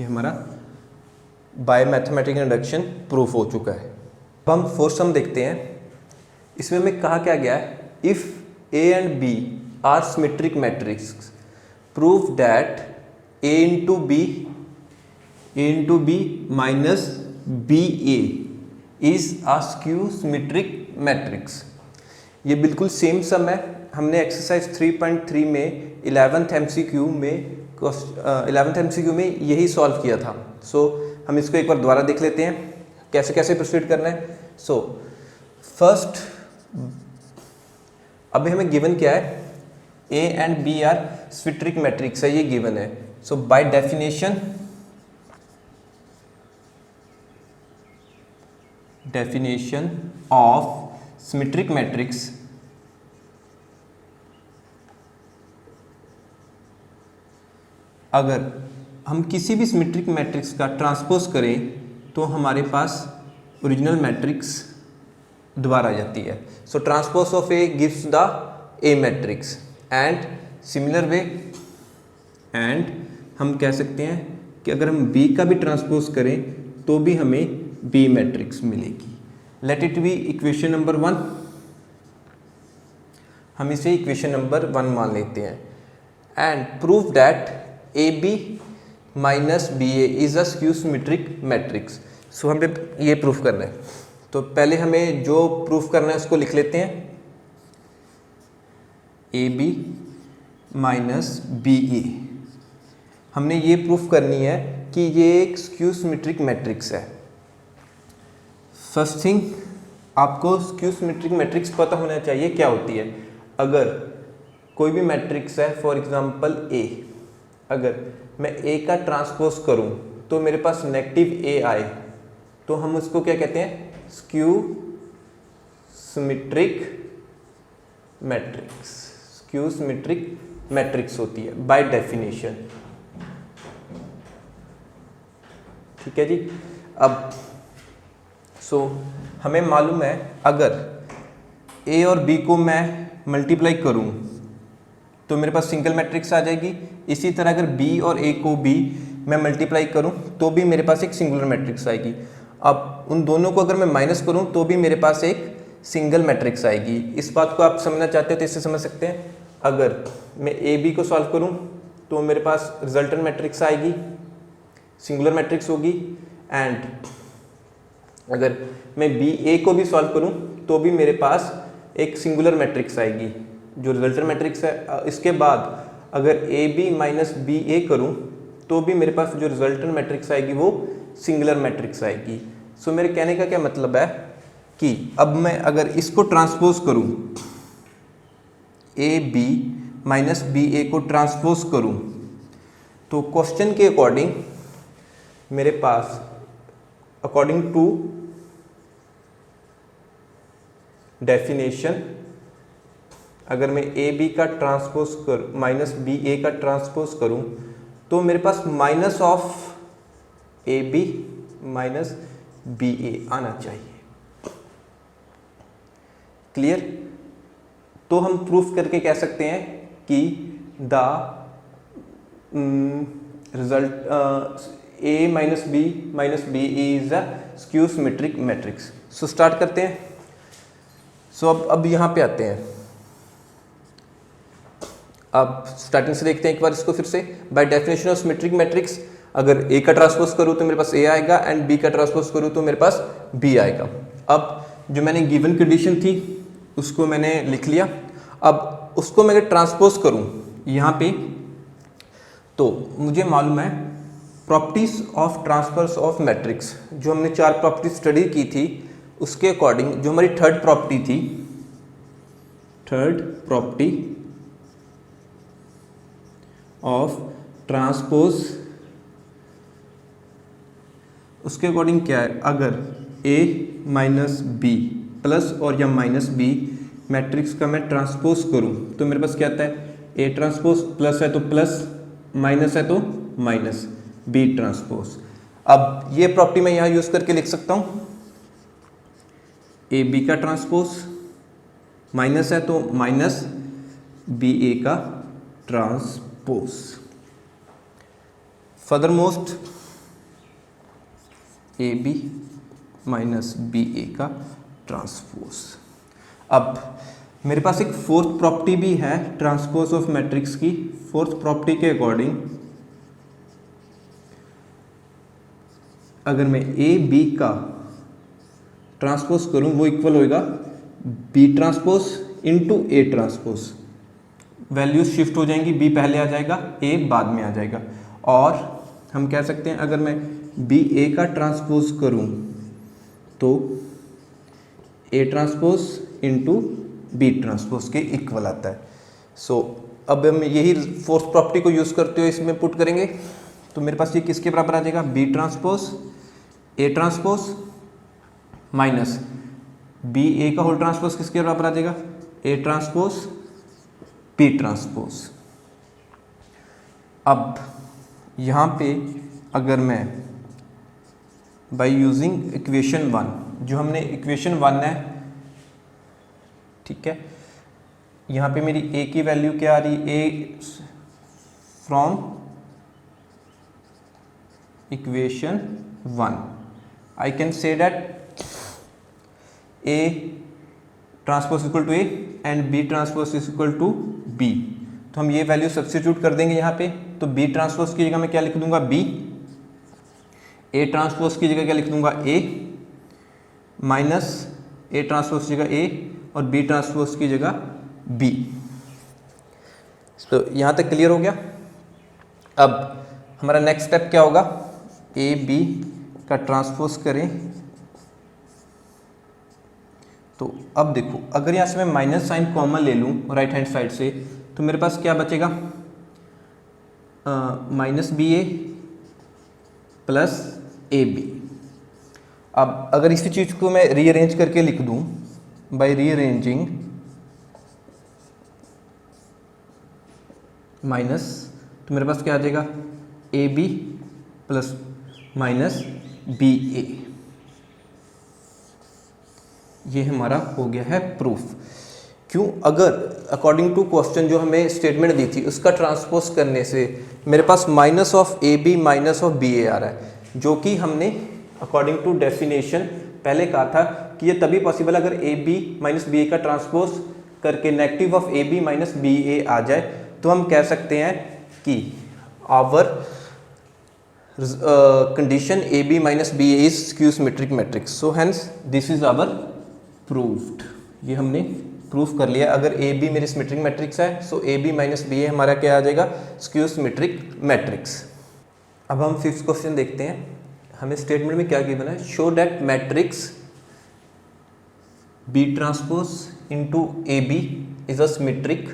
ये हमारा बाय मैथमेटिकल इंडक्शन प्रूफ हो चुका है। अब हम फोर्थ सम देखते हैं। इसमें हमें कहा क्या गया है, if A and B are symmetric matrix prove that a into b minus ba is a skew symmetric matrix। ये बिल्कुल सेम सम है, हमने एक्सरसाइज 3.3 में 11th MCQ में यही सॉल्व किया था। सो हम इसको एक बार दोबारा देख लेते हैं कैसे कैसे प्रोसीड करना है। सो फर्स्ट अभी हमें गिवन क्या है, a and b are symmetric matrix है, ये गिवन है। So by definition of symmetric matrix, अगर हम किसी भी सिमेट्रिक मैट्रिक्स का ट्रांसपोज करें तो हमारे पास ओरिजिनल मैट्रिक्स दोबारा आ जाती है। So transpose of A gives the A matrix and similar way, and हम कह सकते हैं कि अगर हम B का भी ट्रांसपोज करें तो भी हमें B मैट्रिक्स मिलेगी। Let it be equation number 1, हम इसे इक्वेशन नंबर 1 मान लेते हैं। And prove that AB minus BA is a skew symmetric matrix. So हमें ये प्रूफ करना है, तो पहले हमें जो प्रूफ करना है उसको लिख लेते हैं, AB माइनस BA। हमने ये प्रूफ करनी है कि ये एक स्क्यू सिमेट्रिक मैट्रिक्स है। फर्स्ट थिंग, आपको स्क्यू सिमेट्रिक मैट्रिक्स पता होना चाहिए क्या होती है। अगर कोई भी मैट्रिक्स है, फॉर एग्जांपल ए, अगर मैं ए का ट्रांसपोज करूं तो मेरे पास नेगेटिव ए आए तो हम उसको क्या कहते हैं, skew symmetric matrix. Skew symmetric matrix होती है बाय डेफिनेशन। ठीक है जी। अब हमें मालूम है अगर ए और बी को मैं मल्टीप्लाई करूं तो मेरे पास सिंगल मैट्रिक्स आ जाएगी। इसी तरह अगर बी और ए को भी मैं मल्टीप्लाई करूं तो भी मेरे पास एक सिंगुलर मैट्रिक्स आएगी। अब उन दोनों को अगर मैं माइनस करूं तो भी मेरे पास एक सिंगल मैट्रिक्स आएगी। इस बात को आप समझना चाहते हो तो इससे समझ सकते हैं। अगर मैं ए बी को सॉल्व करूं तो मेरे पास रिजल्टेंट मैट्रिक्स आएगी, सिंगुलर मैट्रिक्स होगी। एंड अगर मैं बी ए को भी सॉल्व करूं तो भी मेरे पास एक सिंगुलर मैट्रिक्स आएगी जो रिजल्टेंट मैट्रिक्स है। इसके बाद अगर ए बी माइनस बी ए करूं तो भी मेरे पास जो रिजल्टेंट मैट्रिक्स आएगी वो सिंगुलर मैट्रिक्स आएगी। सो मेरे कहने का क्या मतलब है कि अब मैं अगर इसको ट्रांसपोज करूं, ए बी माइनस बी ए को ट्रांसपोज करूं तो क्वेश्चन के अकॉर्डिंग मेरे पास अकॉर्डिंग टू डेफिनेशन अगर मैं ए बी का ट्रांसपोज कर माइनस बी ए का ट्रांसपोज करूं तो मेरे पास minus of A B minus B A आना चाहिए। क्लियर? तो हम प्रूफ करके कह सकते हैं कि the result A minus B is a skew symmetric matrix. So start करते हैं। सो अब यहाँ पे आते हैं। अब स्टार्टिंग से देखते हैं एक बार इसको फिर से। Bye definition of symmetric matrix अगर ए का ट्रांसपोज करूँ तो मेरे पास ए आएगा एंड बी का ट्रांसपोज करूँ तो मेरे पास बी आएगा। अब जो मैंने गिवन कंडीशन थी उसको मैंने लिख लिया। अब उसको मैं अगर ट्रांसपोज करूँ यहाँ पे तो मुझे मालूम है properties of transfers of matrix, जो हमने 4 प्रॉपर्टी स्टडी की थी उसके अकॉर्डिंग जो हमारी थर्ड प्रॉपर्टी थी, थर्ड प्रॉपर्टी ऑफ ट्रांसपोज, उसके अकॉर्डिंग क्या है, अगर a माइनस बी प्लस और या माइनस बी मैट्रिक्स का मैं ट्रांसपोज करूं तो मेरे पास क्या आता है, a ट्रांसपोज प्लस है तो प्लस, माइनस है तो माइनस, b ट्रांसपोज। अब ये प्रॉपर्टी मैं यहाँ यूज करके लिख सकता हूँ, ए बी का ट्रांसपोज माइनस है तो माइनस बी ए का transpose. Further most A B minus B A का ट्रांसपोज। अब मेरे पास एक फोर्थ प्रॉपर्टी भी है ट्रांसपोज ऑफ मैट्रिक्स की। फोर्थ प्रॉपर्टी के अकॉर्डिंग अगर मैं ए बी का ट्रांसपोज करूं वो इक्वल होएगा B transpose into A transpose. Values shift हो जाएंगी, बी पहले आ जाएगा, ए बाद में आ जाएगा। और हम कह सकते हैं अगर मैं बी ए का ट्रांसपोज करूं तो A transpose into B transpose के इक्वल आता है। सो अब हम यही फोर्थ प्रॉपर्टी को यूज करते हुए इसमें पुट करेंगे तो मेरे पास ये किसके बराबर आ जाएगा, B transpose A transpose minus B A का होल ट्रांसपोज किसके बराबर आ जाएगा, ए ट्रांसपोज बी ट्रांसपोज। अब यहाँ पे अगर मैं बाय यूजिंग इक्वेशन 1, जो हमने इक्वेशन 1 है, ठीक है, यहाँ पे मेरी ए की वैल्यू क्या आ रही, A from equation 1 I can say that A transpose equal to A and B transpose is equal to B। तो हम ये वैल्यू सब्स्टिट्यूट कर देंगे यहाँ पे। तो B ट्रांसपोज की जगह मैं क्या लिख दूंगा, B, A ट्रांसपोज की जगह क्या लिख दूंगा, A माइनस A ट्रांसपोज की जगह A और B ट्रांसपोज की जगह B। तो यहाँ तक क्लियर हो गया। अब हमारा नेक्स्ट स्टेप क्या होगा, A B का ट्रांसपोज करें तो अब देखो अगर यहाँ से मैं माइनस साइन कॉमन ले लूँ राइट हैंड साइड से तो मेरे पास क्या बचेगा, minus B A plus A B. अब अगर इसी चीज़ को मैं रीअरेंज करके लिख दूं बाय रीअरेंजिंग माइनस, तो मेरे पास क्या आ जाएगा A B plus minus B A. ये हमारा हो गया है प्रूफ। क्यों? अगर अकॉर्डिंग टू क्वेश्चन जो हमें स्टेटमेंट दी थी उसका ट्रांसपोज करने से मेरे पास minus of A B minus of B A आ रहा है, जो कि हमने अकॉर्डिंग टू डेफिनेशन पहले कहा था कि ये तभी पॉसिबल अगर A B minus B A का ट्रांसपोज करके negative of A B minus B A आ जाए, तो हम कह सकते हैं कि our condition AB minus BA is skew symmetric matrix, so hence this is our proved। ये हमने प्रूफ कर लिया। अगर AB मेरी सिमेट्रिक मैट्रिक्स है सो AB माइनस BA हमारा क्या आ जाएगा स्क्यू सिमेट्रिक मैट्रिक्स। अब हम फिफ्थ क्वेश्चन देखते हैं। हमें स्टेटमेंट में क्या गिवन है, show that matrix B transpose into AB is a symmetric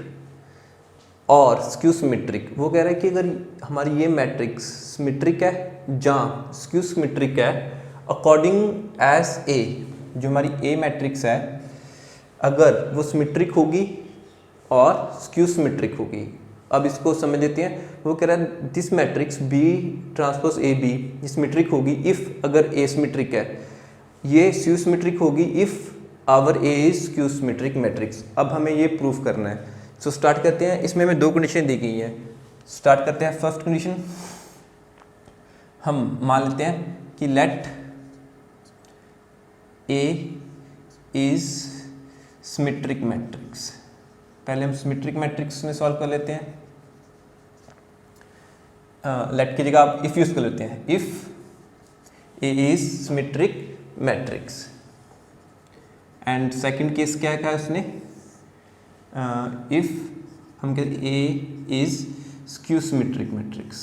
और स्क्यू सिमेट्रिक। वो कह रहा है कि अगर हमारी ये मैट्रिक्स सिमेट्रिक है जहाँ स्क्यू सिमेट्रिक है अकॉर्डिंग एज ए, जो हमारी ए मैट्रिक्स है अगर वो सिमेट्रिक होगी और स्क्यू सिमेट्रिक होगी। अब इसको समझ लेते हैं। वो कह रहा है this matrix B transpose A B symmetric होगी इफ़ अगर ए सिमेट्रिक है, ये स्क्यू सिमेट्रिक होगी if our A is skew symmetric matrix. अब हमें ये प्रूफ करना है। सो स्टार्ट करते हैं। इसमें हमें दो कंडीशन दी गई हैं। स्टार्ट करते हैं। फर्स्ट कंडीशन हम मान लेते हैं कि let A is symmetric matrix. पहले हम सिमेट्रिक मैट्रिक्स में सॉल्व कर लेते हैं। लेट की जगह आप इफ यूज कर लेते हैं। If A is symmetric matrix and second case क्या है उसने, इफ हम कहते हैं A is skew symmetric matrix.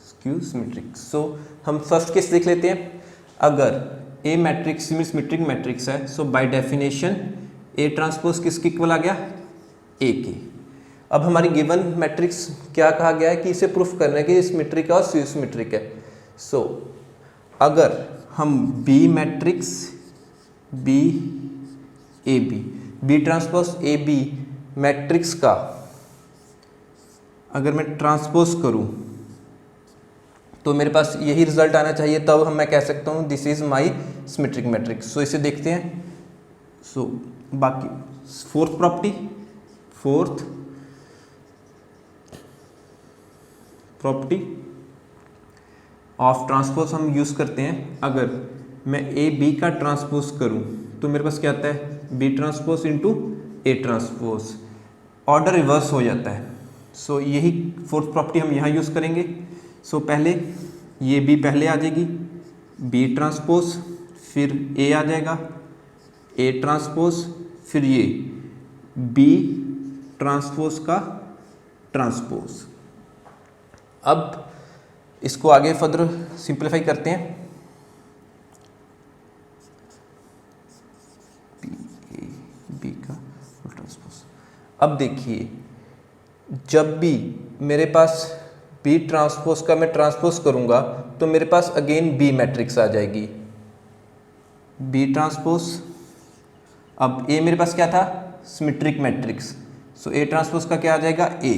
Skew symmetric. So हम फर्स्ट केस देख लेते हैं। अगर ए मैट्रिक्स सिमेट्रिक मैट्रिक्स है सो बाय डेफिनेशन ए ट्रांसपोज किसके इक्वल आ गया, ए के। अब हमारी गिवन मैट्रिक्स क्या कहा गया है कि इसे प्रूफ करना है कि सिमेट्रिक है और स्क्यू सिमेट्रिक है। सो अगर हम B matrix B A B B transpose A B matrix का अगर मैं ट्रांसपोज करूं तो मेरे पास यही रिजल्ट आना चाहिए, तब हम मैं कह सकता हूं this is my symmetric matrix. So इसे देखते हैं। सो बाकी फोर्थ प्रॉपर्टी ऑफ ट्रांसपोज हम यूज़ करते हैं। अगर मैं ए बी का ट्रांसपोज करूं तो मेरे पास क्या आता है B transpose into A transpose, order reverse हो जाता है। सो यही फोर्थ प्रॉपर्टी हम यहाँ यूज़ करेंगे। सो पहले ये बी पहले आ जाएगी, बी ट्रांसपोज, फिर ए आ जाएगा, ए ट्रांसपोज, फिर ये बी ट्रांसपोज का ट्रांसपोज। अब इसको आगे फर्दर सिंप्लीफाई करते हैं। बी का ट्रांसपोज। अब देखिए जब भी मेरे पास बी ट्रांसपोज का मैं ट्रांसपोज करूंगा तो मेरे पास अगेन बी मैट्रिक्स आ जाएगी, बी ट्रांसपोज। अब ए मेरे पास क्या था symmetric matrix, so A transpose का क्या आ जाएगा ए।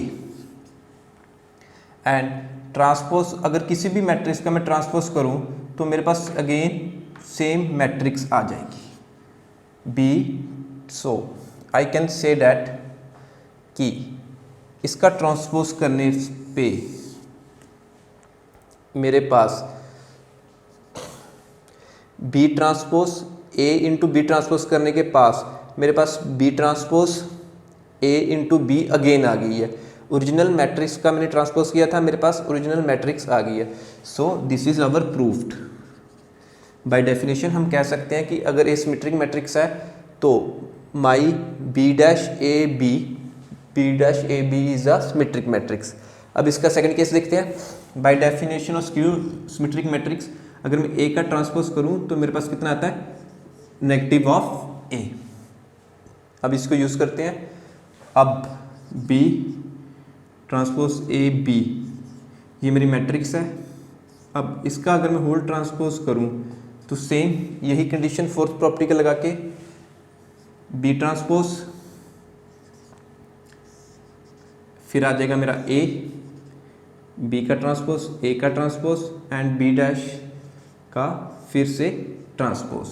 एंड ट्रांसपोज अगर किसी भी मैट्रिक्स का मैं ट्रांसपोज करूं तो मेरे पास अगेन सेम मैट्रिक्स आ जाएगी B. So I can say that कि इसका ट्रांसपोज करने पे मेरे पास B transpose A into B transpose करने के पास मेरे पास B transpose A into B again आ गई है। ओरिजिनल मैट्रिक्स का मैंने ट्रांसपोज किया था, मेरे पास ओरिजिनल मैट्रिक्स आ गई है। So this is our proofed. By definition हम कह सकते हैं कि अगर ए सिमेट्रिक मैट्रिक्स है तो my B dash A B is a symmetric matrix. अब इसका सेकंड केस देखते हैं। By definition of skew symmetric matrix अगर मैं ए का ट्रांसपोज करूं तो मेरे पास कितना आता है नेगेटिव ऑफ ए। अब इसको यूज करते हैं। अब बी ट्रांसपोज ए बी, ये मेरी मैट्रिक्स है। अब इसका अगर मैं होल ट्रांसपोज करूं तो सेम यही कंडीशन फोर्थ प्रॉपर्टी का लगा के बी ट्रांसपोज, फिर आ जाएगा मेरा ए, बी का ट्रांसपोज, ए का ट्रांसपोज एंड बी डैश का फिर से ट्रांसपोज।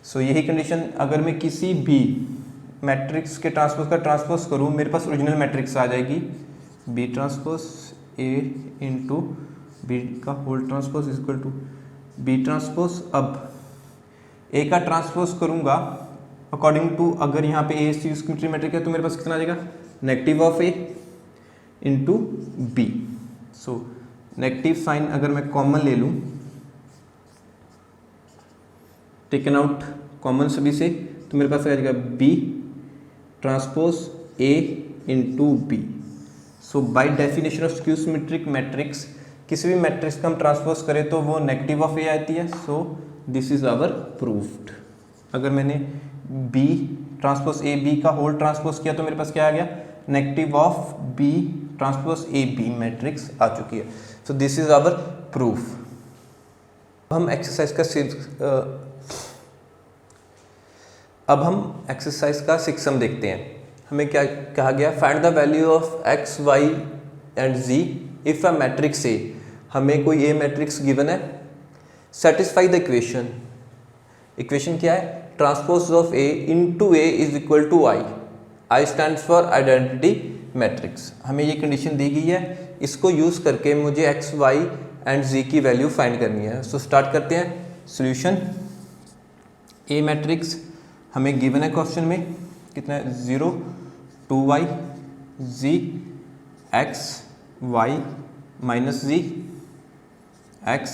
सो यही कंडीशन अगर मैं किसी भी मैट्रिक्स के ट्रांसपोज का ट्रांसपोज करूं, मेरे पास ओरिजिनल मैट्रिक्स आ जाएगी B transpose A into B का whole transpose is equal to B transpose. अब ए का ट्रांसपोज करूंगा अकॉर्डिंग टू, अगर यहाँ पे ए सिमेट्री मैट्रिक है तो मेरे पास कितना आ जाएगा negative of A into B. So negative sign अगर मैं कॉमन ले लूँ, टेकन आउट कॉमन सभी से, तो मेरे पास आ जाएगा B transpose A into B. So by definition of skew symmetric matrix, किसी भी मैट्रिक्स का हम ट्रांसपोज करें तो वो नेगेटिव ऑफ ए आती है। So this is our proofed. अगर मैंने बी ट्रांसपोज ए बी का होल ट्रांसपोज किया तो मेरे पास क्या आ गया negative of B transpose A B matrix आ चुकी है। So this is our proof. हम एक्सरसाइज का सिक्सम देखते हैं। हमें क्या कहा गया, find the value of X Y and Z if a matrix A, हमें कोई ए मैट्रिक्स गिवन है, सेटिस्फाई द इक्वेशन। इक्वेशन क्या है, transpose of A into A is equal to I, I stands for identity matrix. हमें ये कंडीशन दी गई है, इसको यूज करके मुझे एक्स वाई एंड जी की वैल्यू फाइंड करनी है। सो स्टार्ट करते हैं सॉल्यूशन। ए मैट्रिक्स हमें गिवन है क्वेश्चन में, कितना है 0 2 Y Z X Y minus Z X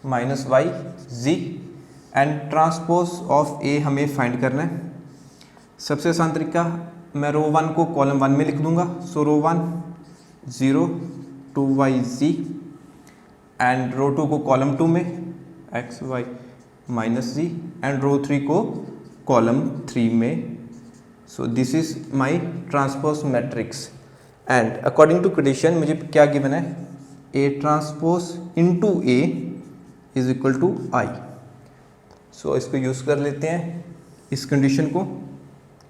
minus Y Z and transpose of A हमें फाइंड करना है। सबसे आसान तरीका, मैं रो 1 को कॉलम 1 में लिख दूंगा। सो रो 1 0 2 वाई जी एंड रो 2 को कॉलम 2 में X Y minus Z and row 3 को कॉलम 3 में। So this is my transpose matrix and according to condition मुझे क्या गिवन है, A transpose into A is equal to I. So इसको यूज़ कर लेते हैं इस कंडीशन को।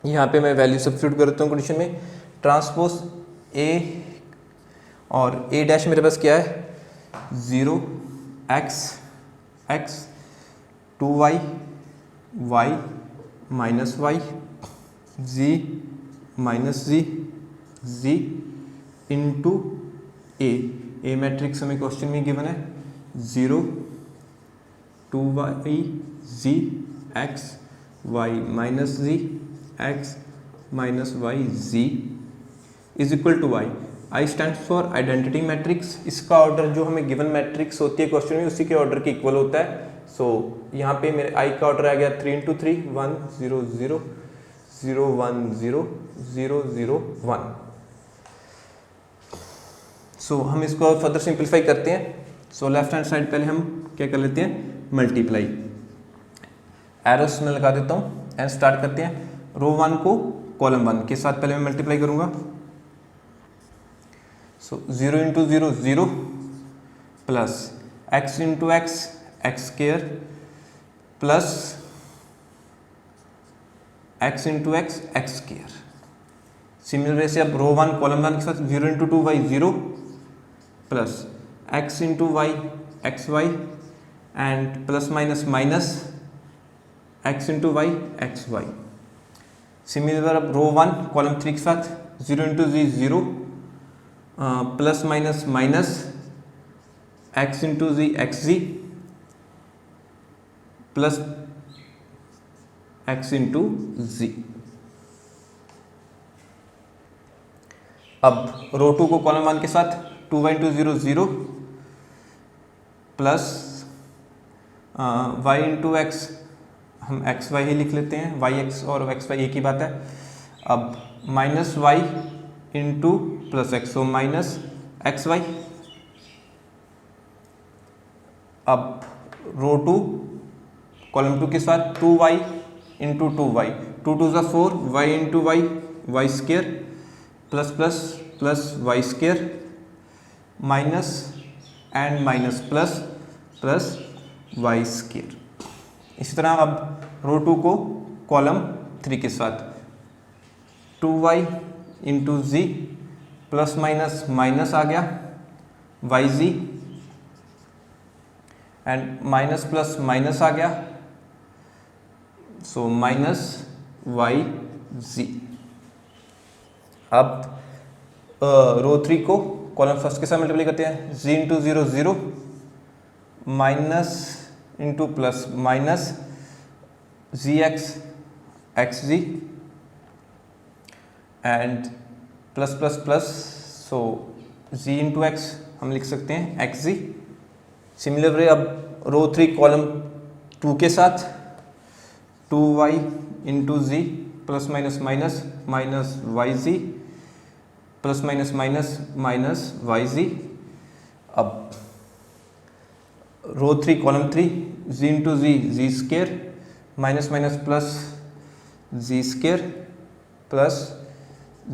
यहाँ पे मैं वैल्यू सब्स्टिट्यूट करता हूँ कंडीशन में, ट्रांसपोज ए और ए डैश मेरे पास क्या है 0 X X 2 Y Y minus Y Z minus Z Z into A matrix हमें क्वेश्चन में गिवन है 0 2 Y Z X Y minus Z X minus Y Z is equal to Y. I stand for identity matrix. इसका ऑर्डर जो हमें गिवन मैट्रिक्स होती है क्वेश्चन में उसी के ऑर्डर के इक्वल होता है। सो यहाँ पे मेरे आई का ऑर्डर आ गया 3 into 3 1 0 0 0 1 0 0 0 1। सो हम इसको और फर्दर सिंप्लीफाई करते हैं। सो लेफ्ट हैंड साइड पहले हम क्या कर लेते हैं, मल्टीप्लाई। एरोस में लगा देता हूँ एंड स्टार्ट करते हैं। रो 1 को कॉलम 1 के साथ पहले मैं मल्टीप्लाई करूँगा। सो 0 into 0 0 plus x into x x square plus x into x x square. Similar way से अब रो 1 कॉलम 1 के साथ 0 into 2 y 0 plus x into y x y and plus minus minus x into y x y। Similar अब रो 1 कॉलम 3 के साथ 0 into z 0 plus minus minus x into z x z plus x into z। अब रो 2 को कॉलम 1 के साथ 2y into 0 0 plus y into x, हम एक्स वाई ही लिख लेते हैं, वाई एक्स और एक्स वाई एक ही बात है। अब minus Y into plus X, so minus X Y. अब रो 2 कॉलम 2 के साथ 2y इंटू 2y, 2 2 ज़ा 4 y into Y Y square plus plus plus Y square minus and minus plus plus Y square. इसी तरह अब रो 2 को कॉलम 3 के साथ 2y into Z plus minus minus आ गया Y Z and minus plus minus आ गया, सो माइनस वाई जी। अब रो 3 को कॉलम फर्स्ट के साथ मल्टीप्लाई करते हैं, Z into 0 0 minus into plus minus Z X Z and plus plus plus, so Z into X हम लिख सकते हैं एक्स जी। सिमिलर वे अब रो 3 कॉलम 2 के साथ 2y into Z plus minus minus minus Y Z plus minus minus minus Y Z. अब row 3 column 3 Z into Z square minus minus plus Z square plus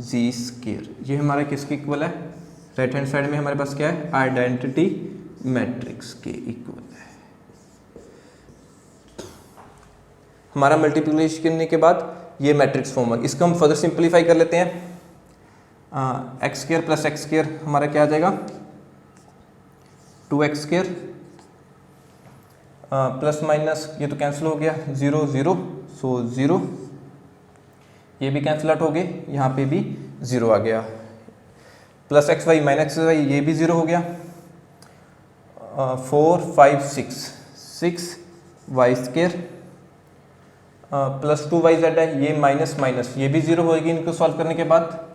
Z square. ये हमारा किसके इक्वल है? राइट हैंड साइड में हमारे पास क्या है? आइडेंटिटी मैट्रिक्स के इक्वल है। हमारा मल्टीप्लिकेशन करने के बाद ये मैट्रिक्स फॉर्म है। इसको हम फर्दर सिंप्लीफाई कर लेते हैं। X square plus x square हमारा क्या आ जाएगा? 2x स्केयर प्लस माइनस ये तो कैंसिल हो गया 0 0, सो 0, ये भी कैंसिल आउट हो गए, यहाँ पे भी 0 आ गया, plus X Y minus X Y ये भी 0 हो गया, 4 5 6 Y square plus 2 Y Z है, ये माइनस माइनस ये भी 0 होगी इनको सॉल्व करने के बाद,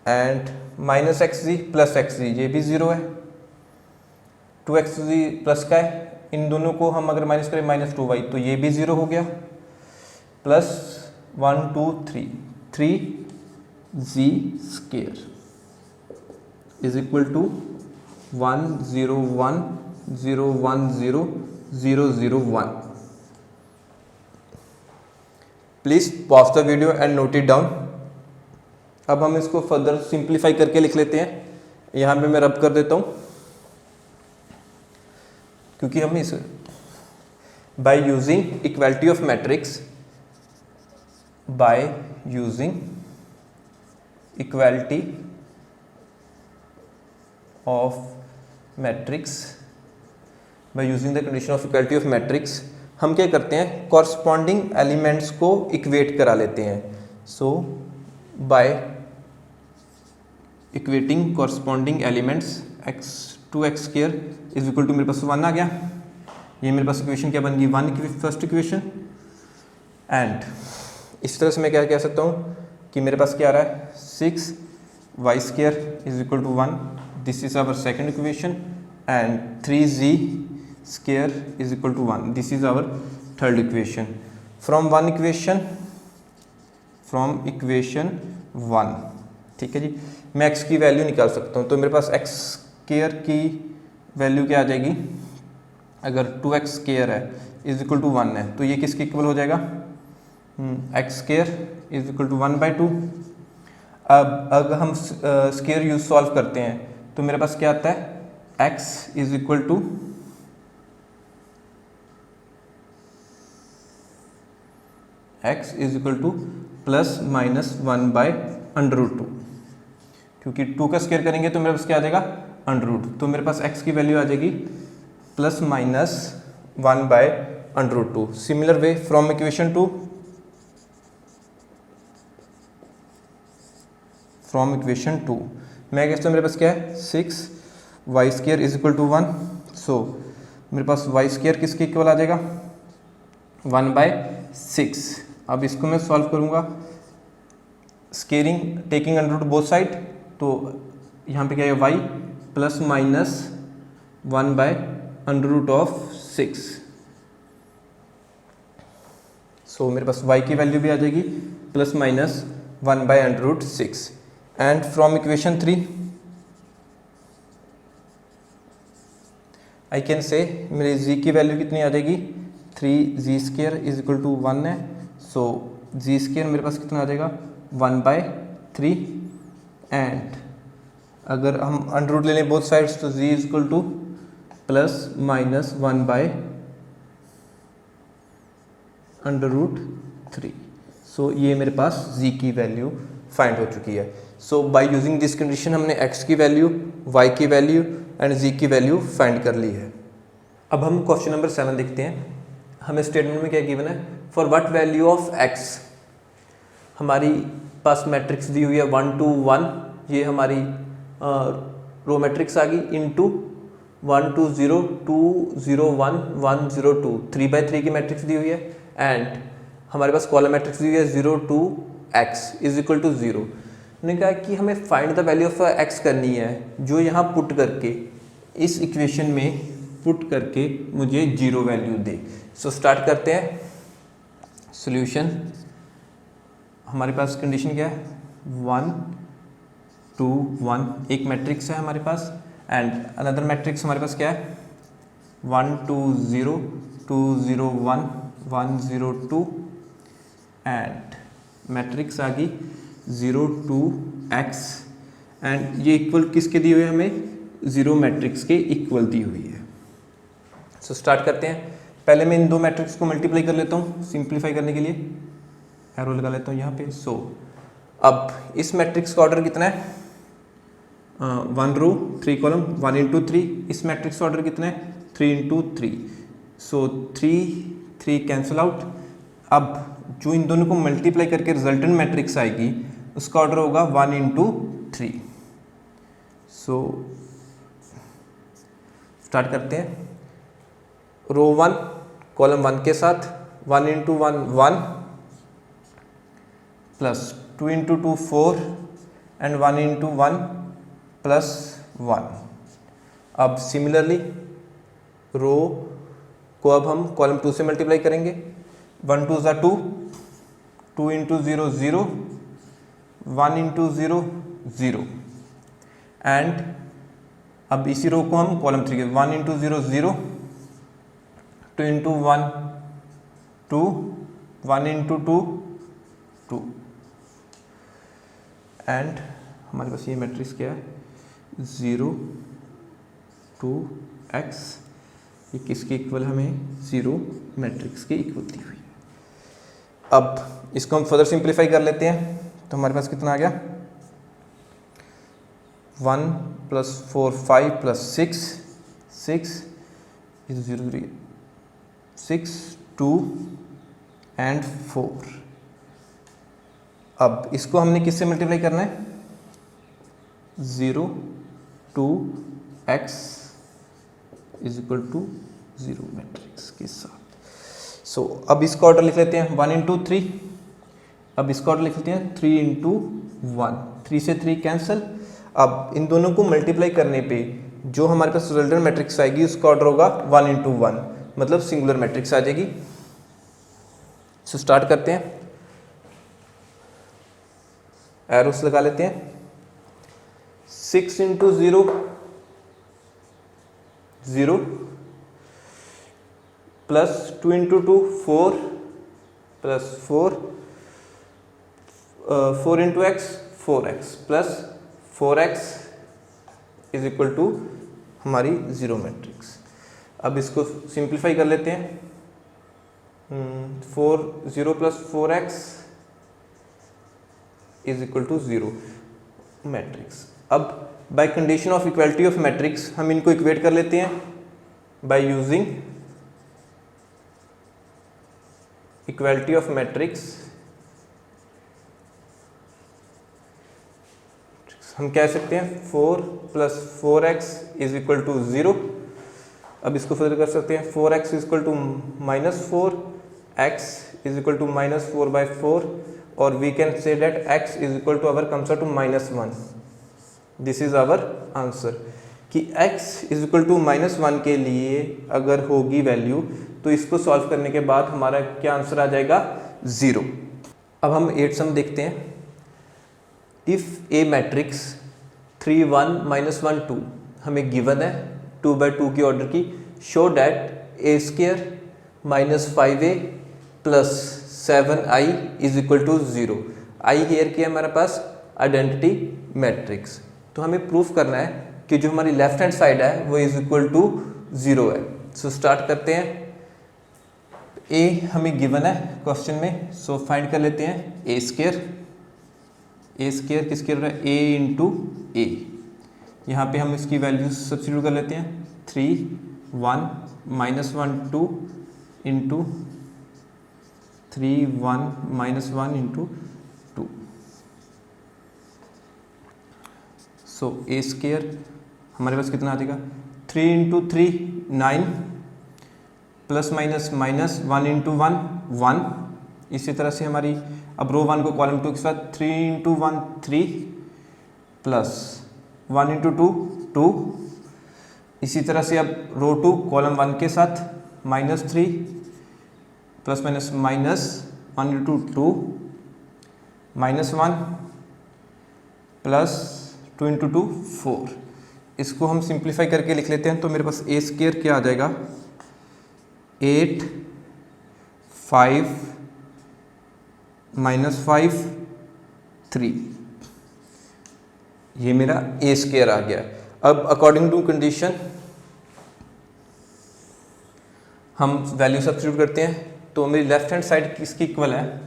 and minus X Z plus X Z ये भी 0 है, 2x जी प्लस का है, इन दोनों को हम अगर माइनस करें माइनस 2y तो ये भी 0 हो गया, plus 1 2 3 Z square is equal to 1 0 1 0 1 0 0 0 1। Please pause the video and note it down. अब हम इसको फर्दर सिंप्लीफाई करके लिख लेते हैं। यहाँ पे मैं रब कर देता हूँ क्योंकि हम इस bye using equality of matrix bye using the condition of equality of matrix हम क्या करते हैं? कॉरस्पॉन्डिंग एलिमेंट्स को इक्वेट करा लेते हैं। So by equating corresponding elements x square is equal to मेरे पास 1 आ गया, ये मेरे पास इक्वेशन क्या बन गई? 1 फर्स्ट इक्वेशन, एंड इस तरह से मैं क्या कह सकता हूँ कि मेरे पास क्या आ रहा है? 6 Y square is equal to 1, this is our second equation, and 3 Z square is equal to 1, this is our third equation. From equation 1, ठीक है जी, मैं x की वैल्यू निकाल सकता हूँ। तो मेरे पास x स्क्वायर की वैल्यू क्या आ जाएगी? अगर 2x स्क्वायर है इज इक्वल टू 1 है तो ये किसके इक्वल हो जाएगा? x square is equal to 1/2। अब अगर हम स्क्वायर यूज सॉल्व करते हैं तो मेरे पास क्या आता है? x is equal to plus minus 1/√2, क्योंकि 2 का स्क्वायर करेंगे तो मेरे पास क्या आ जाएगा? √2। तो मेरे पास x की वैल्यू आ जाएगी plus minus 1/√2। Similar way from equation 2 मैं कहता हूँ मेरे पास क्या है? 6 Y square is equal to 1, so मेरे पास वाई स्क्वायर किसके इक्वल आ जाएगा? 1/6। अब इसको मैं सॉल्व करूँगा squaring taking under both side, तो यहाँ पे क्या है? y प्लस माइनस 1/√6, सो मेरे पास y की वैल्यू भी आ जाएगी plus minus 1/√6। And from equation 3 I can से मेरी z की वैल्यू कितनी आ जाएगी? 3 Z square is equal to 1 है, सो जी स्क्वायर मेरे पास कितना आ जाएगा? 1/3 एंड अगर हम अंडर रूट ले लें बोथ साइड्स तो z equal to plus minus 1/√3। सो ये मेरे पास z की वैल्यू फाइंड हो चुकी है। सो बाय यूजिंग दिस कंडीशन हमने x की वैल्यू, y की वैल्यू एंड z की वैल्यू फाइंड कर ली है। अब हम क्वेश्चन नंबर 7 देखते हैं। हमें स्टेटमेंट में क्या गिवन है, for what value of x, हमारी पास मैट्रिक्स दी हुई है 1 2 1, ये हमारी रो मैट्रिक्स आ गई, इनटू 1 2 0 2 0 1 1 0 2, 3/3 की मैट्रिक्स दी हुई है एंड हमारे पास कॉलम मैट्रिक्स दी हुई है 0 2 x इज इक्वल टू 0। उन्होंने कहा कि हमें find the value of x करनी है, जो यहाँ पुट करके इस इक्वेशन में पुट करके मुझे 0 वैल्यू दे। सो स्टार्ट करते हैं सॉल्यूशन। हमारे पास कंडीशन क्या है, 1 2 1 एक मैट्रिक्स है हमारे पास एंड अनदर मैट्रिक्स हमारे पास क्या है 1 2 0 2 0 1 1 0 2 एंड मैट्रिक्स आ गई 0 2 x एंड ये इक्वल किसके दी हुई है, हमें 0 मैट्रिक्स के इक्वल दी हुई है। सो स्टार्ट करते हैं। पहले मैं इन दो मैट्रिक्स को मल्टीप्लाई कर लेता हूँ सिंप्लीफाई करने के लिए, एरो लगा लेता हूँ यहाँ पे। सो अब इस मैट्रिक्स का ऑर्डर कितना है, 1 रो 3 कॉलम 1 इंटू 3। इस मैट्रिक्स का ऑर्डर कितना है 3 इंटू 3। सो 3 कैंसिल आउट। अब जो इन दोनों को मल्टीप्लाई करके रिजल्टेंट मैट्रिक्स आएगी उसका ऑर्डर होगा 1 इंटू 3। सो स्टार्ट करते हैं। रो 1 कॉलम 1 के साथ 1 into 1 1 plus 2 into 2 4 and 1 into 1 plus 1। अब सिमिलरली रो को अब हम कॉलम 2 से मल्टीप्लाई करेंगे। 1 2 ज़ा 2, 2 इंटू 0 0, 1 इंटू 0 0 एंड अब इसी रो को हम कॉलम 3 के 1 इंटू 0 0, 2 इंटू 1 2, 1 इंटू 2 2 एंड हमारे पास ये मैट्रिक्स क्या है 0 2 x, ये किसके इक्वल, हमें 0 मैट्रिक्स के इक्वल दी हुई है। अब इसको हम फर्दर सिंप्लीफाई कर लेते हैं तो हमारे पास कितना आ गया 1 प्लस 4 5 प्लस 6 6 इज 0 3 6 2 एंड 4। अब इसको हमने किससे मल्टीप्लाई करना है 0 2 x is equal to 0 matrix के साथ। सो अब इसका ऑर्डर लिख लेते हैं 1 इंटू 3। अब इसका ऑर्डर लिख लेते हैं 3 इंटू 1, 3 से 3 कैंसिल। अब इन दोनों को मल्टीप्लाई करने पे जो हमारे पास रिजल्टेंट मैट्रिक्स आएगी उसका ऑर्डर होगा 1 इंटू 1, मतलब सिंगुलर मैट्रिक्स आ जाएगी। सो स्टार्ट करते हैं, एरोस लगा लेते हैं। 6 into 0 0 plus 2 into 2 4 plus 4 4 into X 4x plus 4x is equal to हमारी 0 मैट्रिक्स। अब इसको सिंप्लीफाई कर लेते हैं। 4 0 plus 4x is equal to 0 matrix. अब by condition of equality of matrix हम इनको इक्वेट कर लेते हैं by using equality of matrix. हम कह सकते हैं 4 plus 4x is equal to 0। अब इसको फर्दर कर सकते हैं 4x is equal to -4, x is equal to -4/4 और we can say that x is equal to our comes to -1। This is our answer कि x इज इक्वल टू -1 के लिए अगर होगी वैल्यू तो इसको सॉल्व करने के बाद हमारा क्या आंसर आ जाएगा 0। अब हम 8 सम देखते हैं। इफ ए मैट्रिक्स 3 1 -1 2 हमें गिवन है 2/2 की ऑर्डर की, show that a² -5a plus 7i is equal to 0। I here की है हमारे पास आइडेंटिटी मैट्रिक्स। तो हमें प्रूफ करना है कि जो हमारी लेफ्ट हैंड साइड है वो इज इक्वल टू 0 है। सो स्टार्ट करते हैं। ए हमें गिवन है क्वेश्चन में, सो फाइंड कर लेते हैं ए स्क्वायर। ए स्क्वायर किसके हो रहा है, ए इंटू ए। यहाँ पे हम इसकी वैल्यू सब्स्टिट्यूट कर लेते हैं, 3 1 -1 2 इंटू 3 1 -1 इंटू 2। सो ए स्क्वायर हमारे पास कितना आ जाएगा, 3 into 3 9 plus minus minus 1 into 1 1। इसी तरह से हमारी अब रो 1 को कॉलम 2 के साथ 3 इंटू 1 3 प्लस 1 इंटू 2 2। इसी तरह से अब रो 2 कॉलम 1 के साथ -3 plus minus minus 1 into 2 -1 plus 2 into 2 4। इसको हम सिंप्लीफाई करके लिख लेते हैं, तो मेरे पास ए स्क्वायर क्या आ जाएगा, 8 5 -5 3। ये मेरा ए स्क्वायर आ गया। अब अकॉर्डिंग टू कंडीशन हम वैल्यू सब्स्टिट्यूट करते हैं, तो मेरी लेफ्ट हैंड साइड किसकी इक्वल है,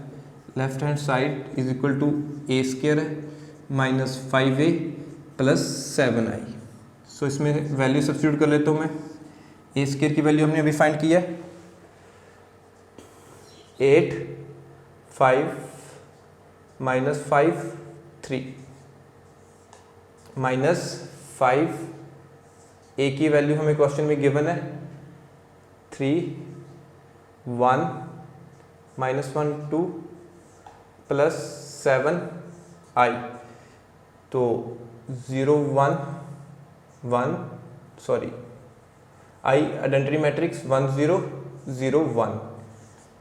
left hand side is equal to A square है -5a प्लस 7i। सो इसमें वैल्यू सब्स्टिट्यूट कर लेता हूँ मैं। ए स्क्वायर की वैल्यू हमने अभी फाइंड की है 8 5 -5 3 -5 ए की वैल्यू हमें क्वेश्चन में गिवन है 3 1 -1 2 प्लस 7i। तो 0 1 1 सॉरी आई आइडेंटिटी मैट्रिक्स 1 0 0 1।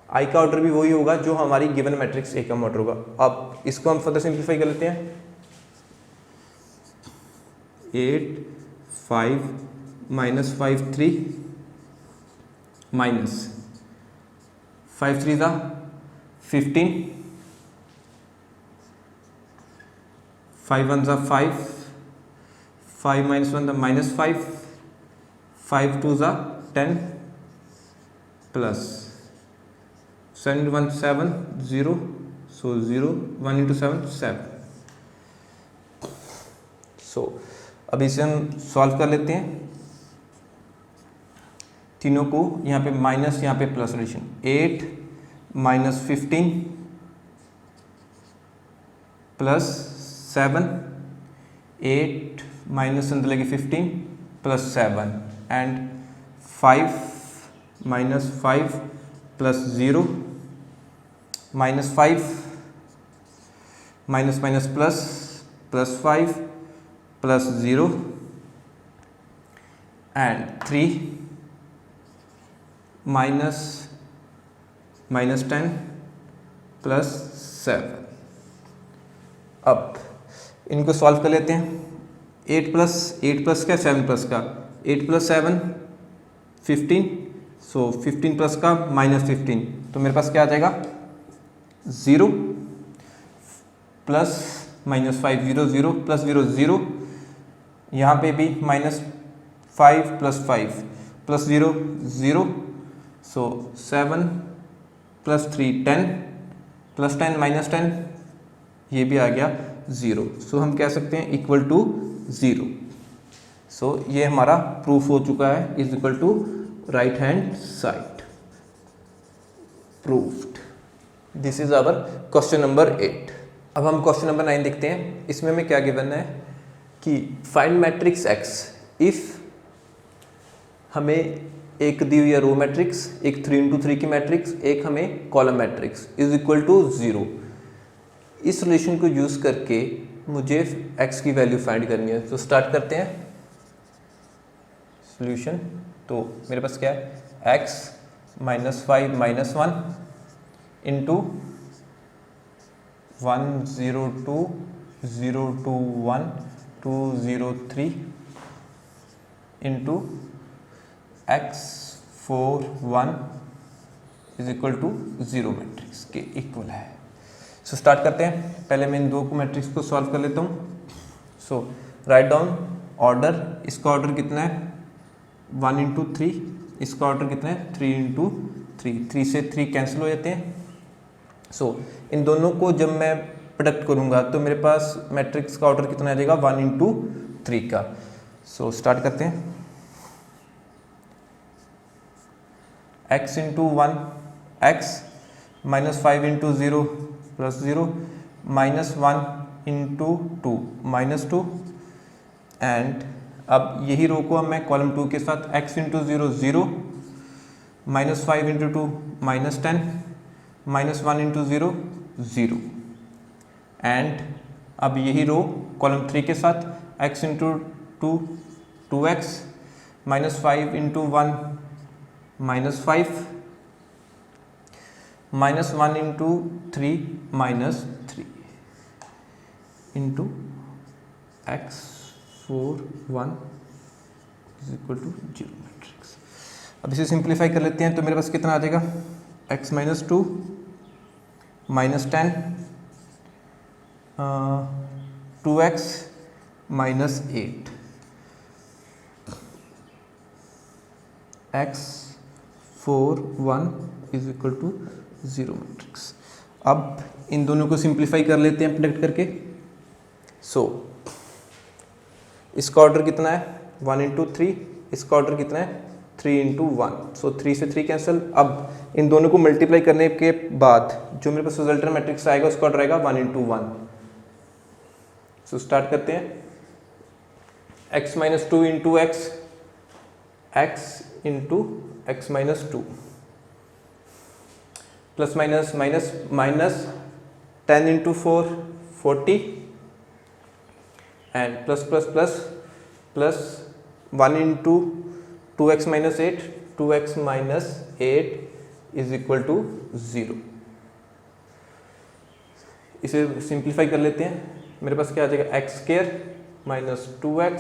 आई का ऑर्डर भी वही होगा जो हमारी गिवन मैट्रिक्स ए का ऑर्डर होगा। अब इसको हम फर्दर सिंप्लीफाई कर लेते हैं, 8 5 -5 3 माइनस 5 3 15 5 1 5 5 -1 -5 5 2 10 प्लस 7 1 7 0। सो 0 1 इंटू 7 7। सो अब इसे हम सॉल्व कर लेते हैं, तीनों को यहाँ पे माइनस यहाँ पे प्लस एडिशन 8 -15 प्लस 7 8 माइनस लगे 15 plus 7 and 5 -5 plus 0 -5 minus minus plus plus 5 plus 0 and 3 -10 plus 7। अब इनको सॉल्व कर लेते हैं, 8 प्लस क्या 7 प्लस का 8 प्लस 7 15। सो 15 प्लस का -15, तो मेरे पास क्या आ जाएगा 0 प्लस -5 0 0 प्लस 0 0। यहाँ पे भी -5 प्लस 5 प्लस 0 0। सो 7 प्लस 3 10 प्लस 10 -10, ये भी आ गया 0। सो हम कह सकते हैं इक्वल टू 0। सो ये हमारा प्रूफ हो चुका है, is equal to right hand side proofed. This is our question number 8। अब हम क्वेश्चन नंबर 9 देखते हैं। इसमें हमें क्या गिवन है कि फाइंड मैट्रिक्स एक्स इफ हमें एक दी हुई है रो मैट्रिक्स, एक 3 इंटू 3 की मैट्रिक्स, एक हमें column matrix is equal to 0। इस रिलेशन को यूज करके मुझे x की वैल्यू फाइंड करनी है। तो स्टार्ट करते हैं सॉल्यूशन। तो मेरे पास क्या है, x -5 -1 into 1 0 2 0 2 1 2 0 3 into x 4 1 is equal to 0 matrix के इक्वल है। सो स्टार्ट करते हैं। पहले मैं इन दो को मैट्रिक्स को सॉल्व कर लेता हूँ। सो राइट डाउन ऑर्डर, इसका ऑर्डर कितना है 1 इंटू 3, इसका ऑर्डर कितना है 3 इंटू 3, 3 से 3 कैंसिल हो जाते हैं। सो इन दोनों को जब मैं प्रोडक्ट करूँगा तो मेरे पास मैट्रिक्स का ऑर्डर कितना आ जाएगा 1 इंटू 3 का। सो स्टार्ट करते हैं। x into 1 x, -5 into 0 plus 0, -1 into 2 -2, and अब यही रो को अब मैं कॉलम 2 के साथ x into 0 0, -5 into 2 -10, -1 into 0 0, and अब यही रो कॉलम 3 के साथ x into 2 2x, -5 into 1 -5, -1 into 3 -3 into x 4 1 is equal to 0 matrix. अब इसे सिंप्लीफाई कर लेते हैं तो मेरे पास कितना आ जाएगा x minus 2 -10 2x -8 x 4 1 is equal to 0 matrix. अब इन दोनों को सिंप्लीफाई कर लेते हैं प्रोडक्ट करके। सो इसका ऑर्डर कितना है 1 इंटू 3, इसका ऑर्डर कितना है 3 इंटू 1। सो 3 से 3 कैंसिल। अब इन दोनों को मल्टीप्लाई करने के बाद जो मेरे पास रिजल्टेंट मैट्रिक्स आएगा उसका ऑर्डर आएगा 1 इंटू 1। सो स्टार्ट करते हैं। x minus 2 into x, x into x minus 2, plus minus minus minus 10 into 4 40, and plus plus plus plus 1 into 2x minus 8, 2x minus 8 is equal to 0। इसे सिंप्लीफाई कर लेते हैं। मेरे पास क्या आ जाएगा x square minus 2x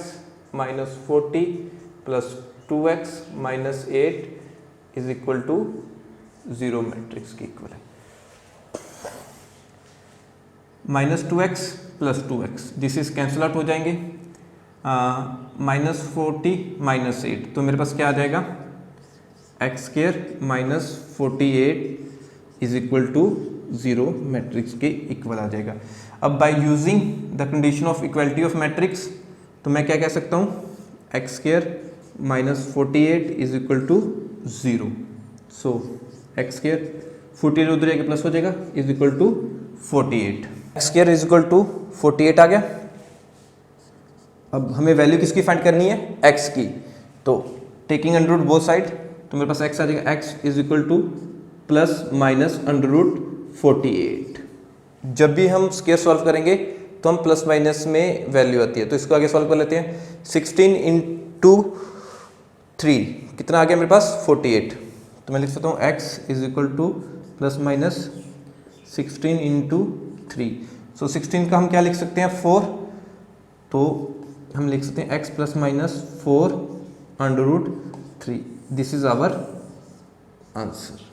minus 40 plus 2x minus 8 is equal to 0 matrix की इक्वल है। -2x plus 2x this is cancel out हो जाएंगे। -40 माइनस 8 तो मेरे पास क्या आ जाएगा x square minus 48 is equal to 0 matrix के इक्वल आ जाएगा। अब by using the condition of equality of matrix तो मैं क्या कह सकता हूँ x square minus 48 is equal to 0। So x square 48 उधर जाके प्लस हो जाएगा is equal to 48। x square is equal to 48 आ गया। अब हमें वैल्यू किसकी फाइंड करनी है x की, तो taking under root both side तो मेरे पास x आ जाएगा x is equal to plus minus under root 48। जब भी हम स्क्वायर सॉल्व करेंगे तो हम प्लस माइनस में वैल्यू आती है, तो इसको आगे सॉल्व कर लेते हैं। 16 इंटू 3 कितना आ गया मेरे पास 48, तो मैं लिख सकता हूँ x is equal to plus minus 16 into 3। सो 16 का हम क्या लिख सकते हैं 4, तो हम लिख सकते हैं x plus minus 4 under root 3। This is our answer.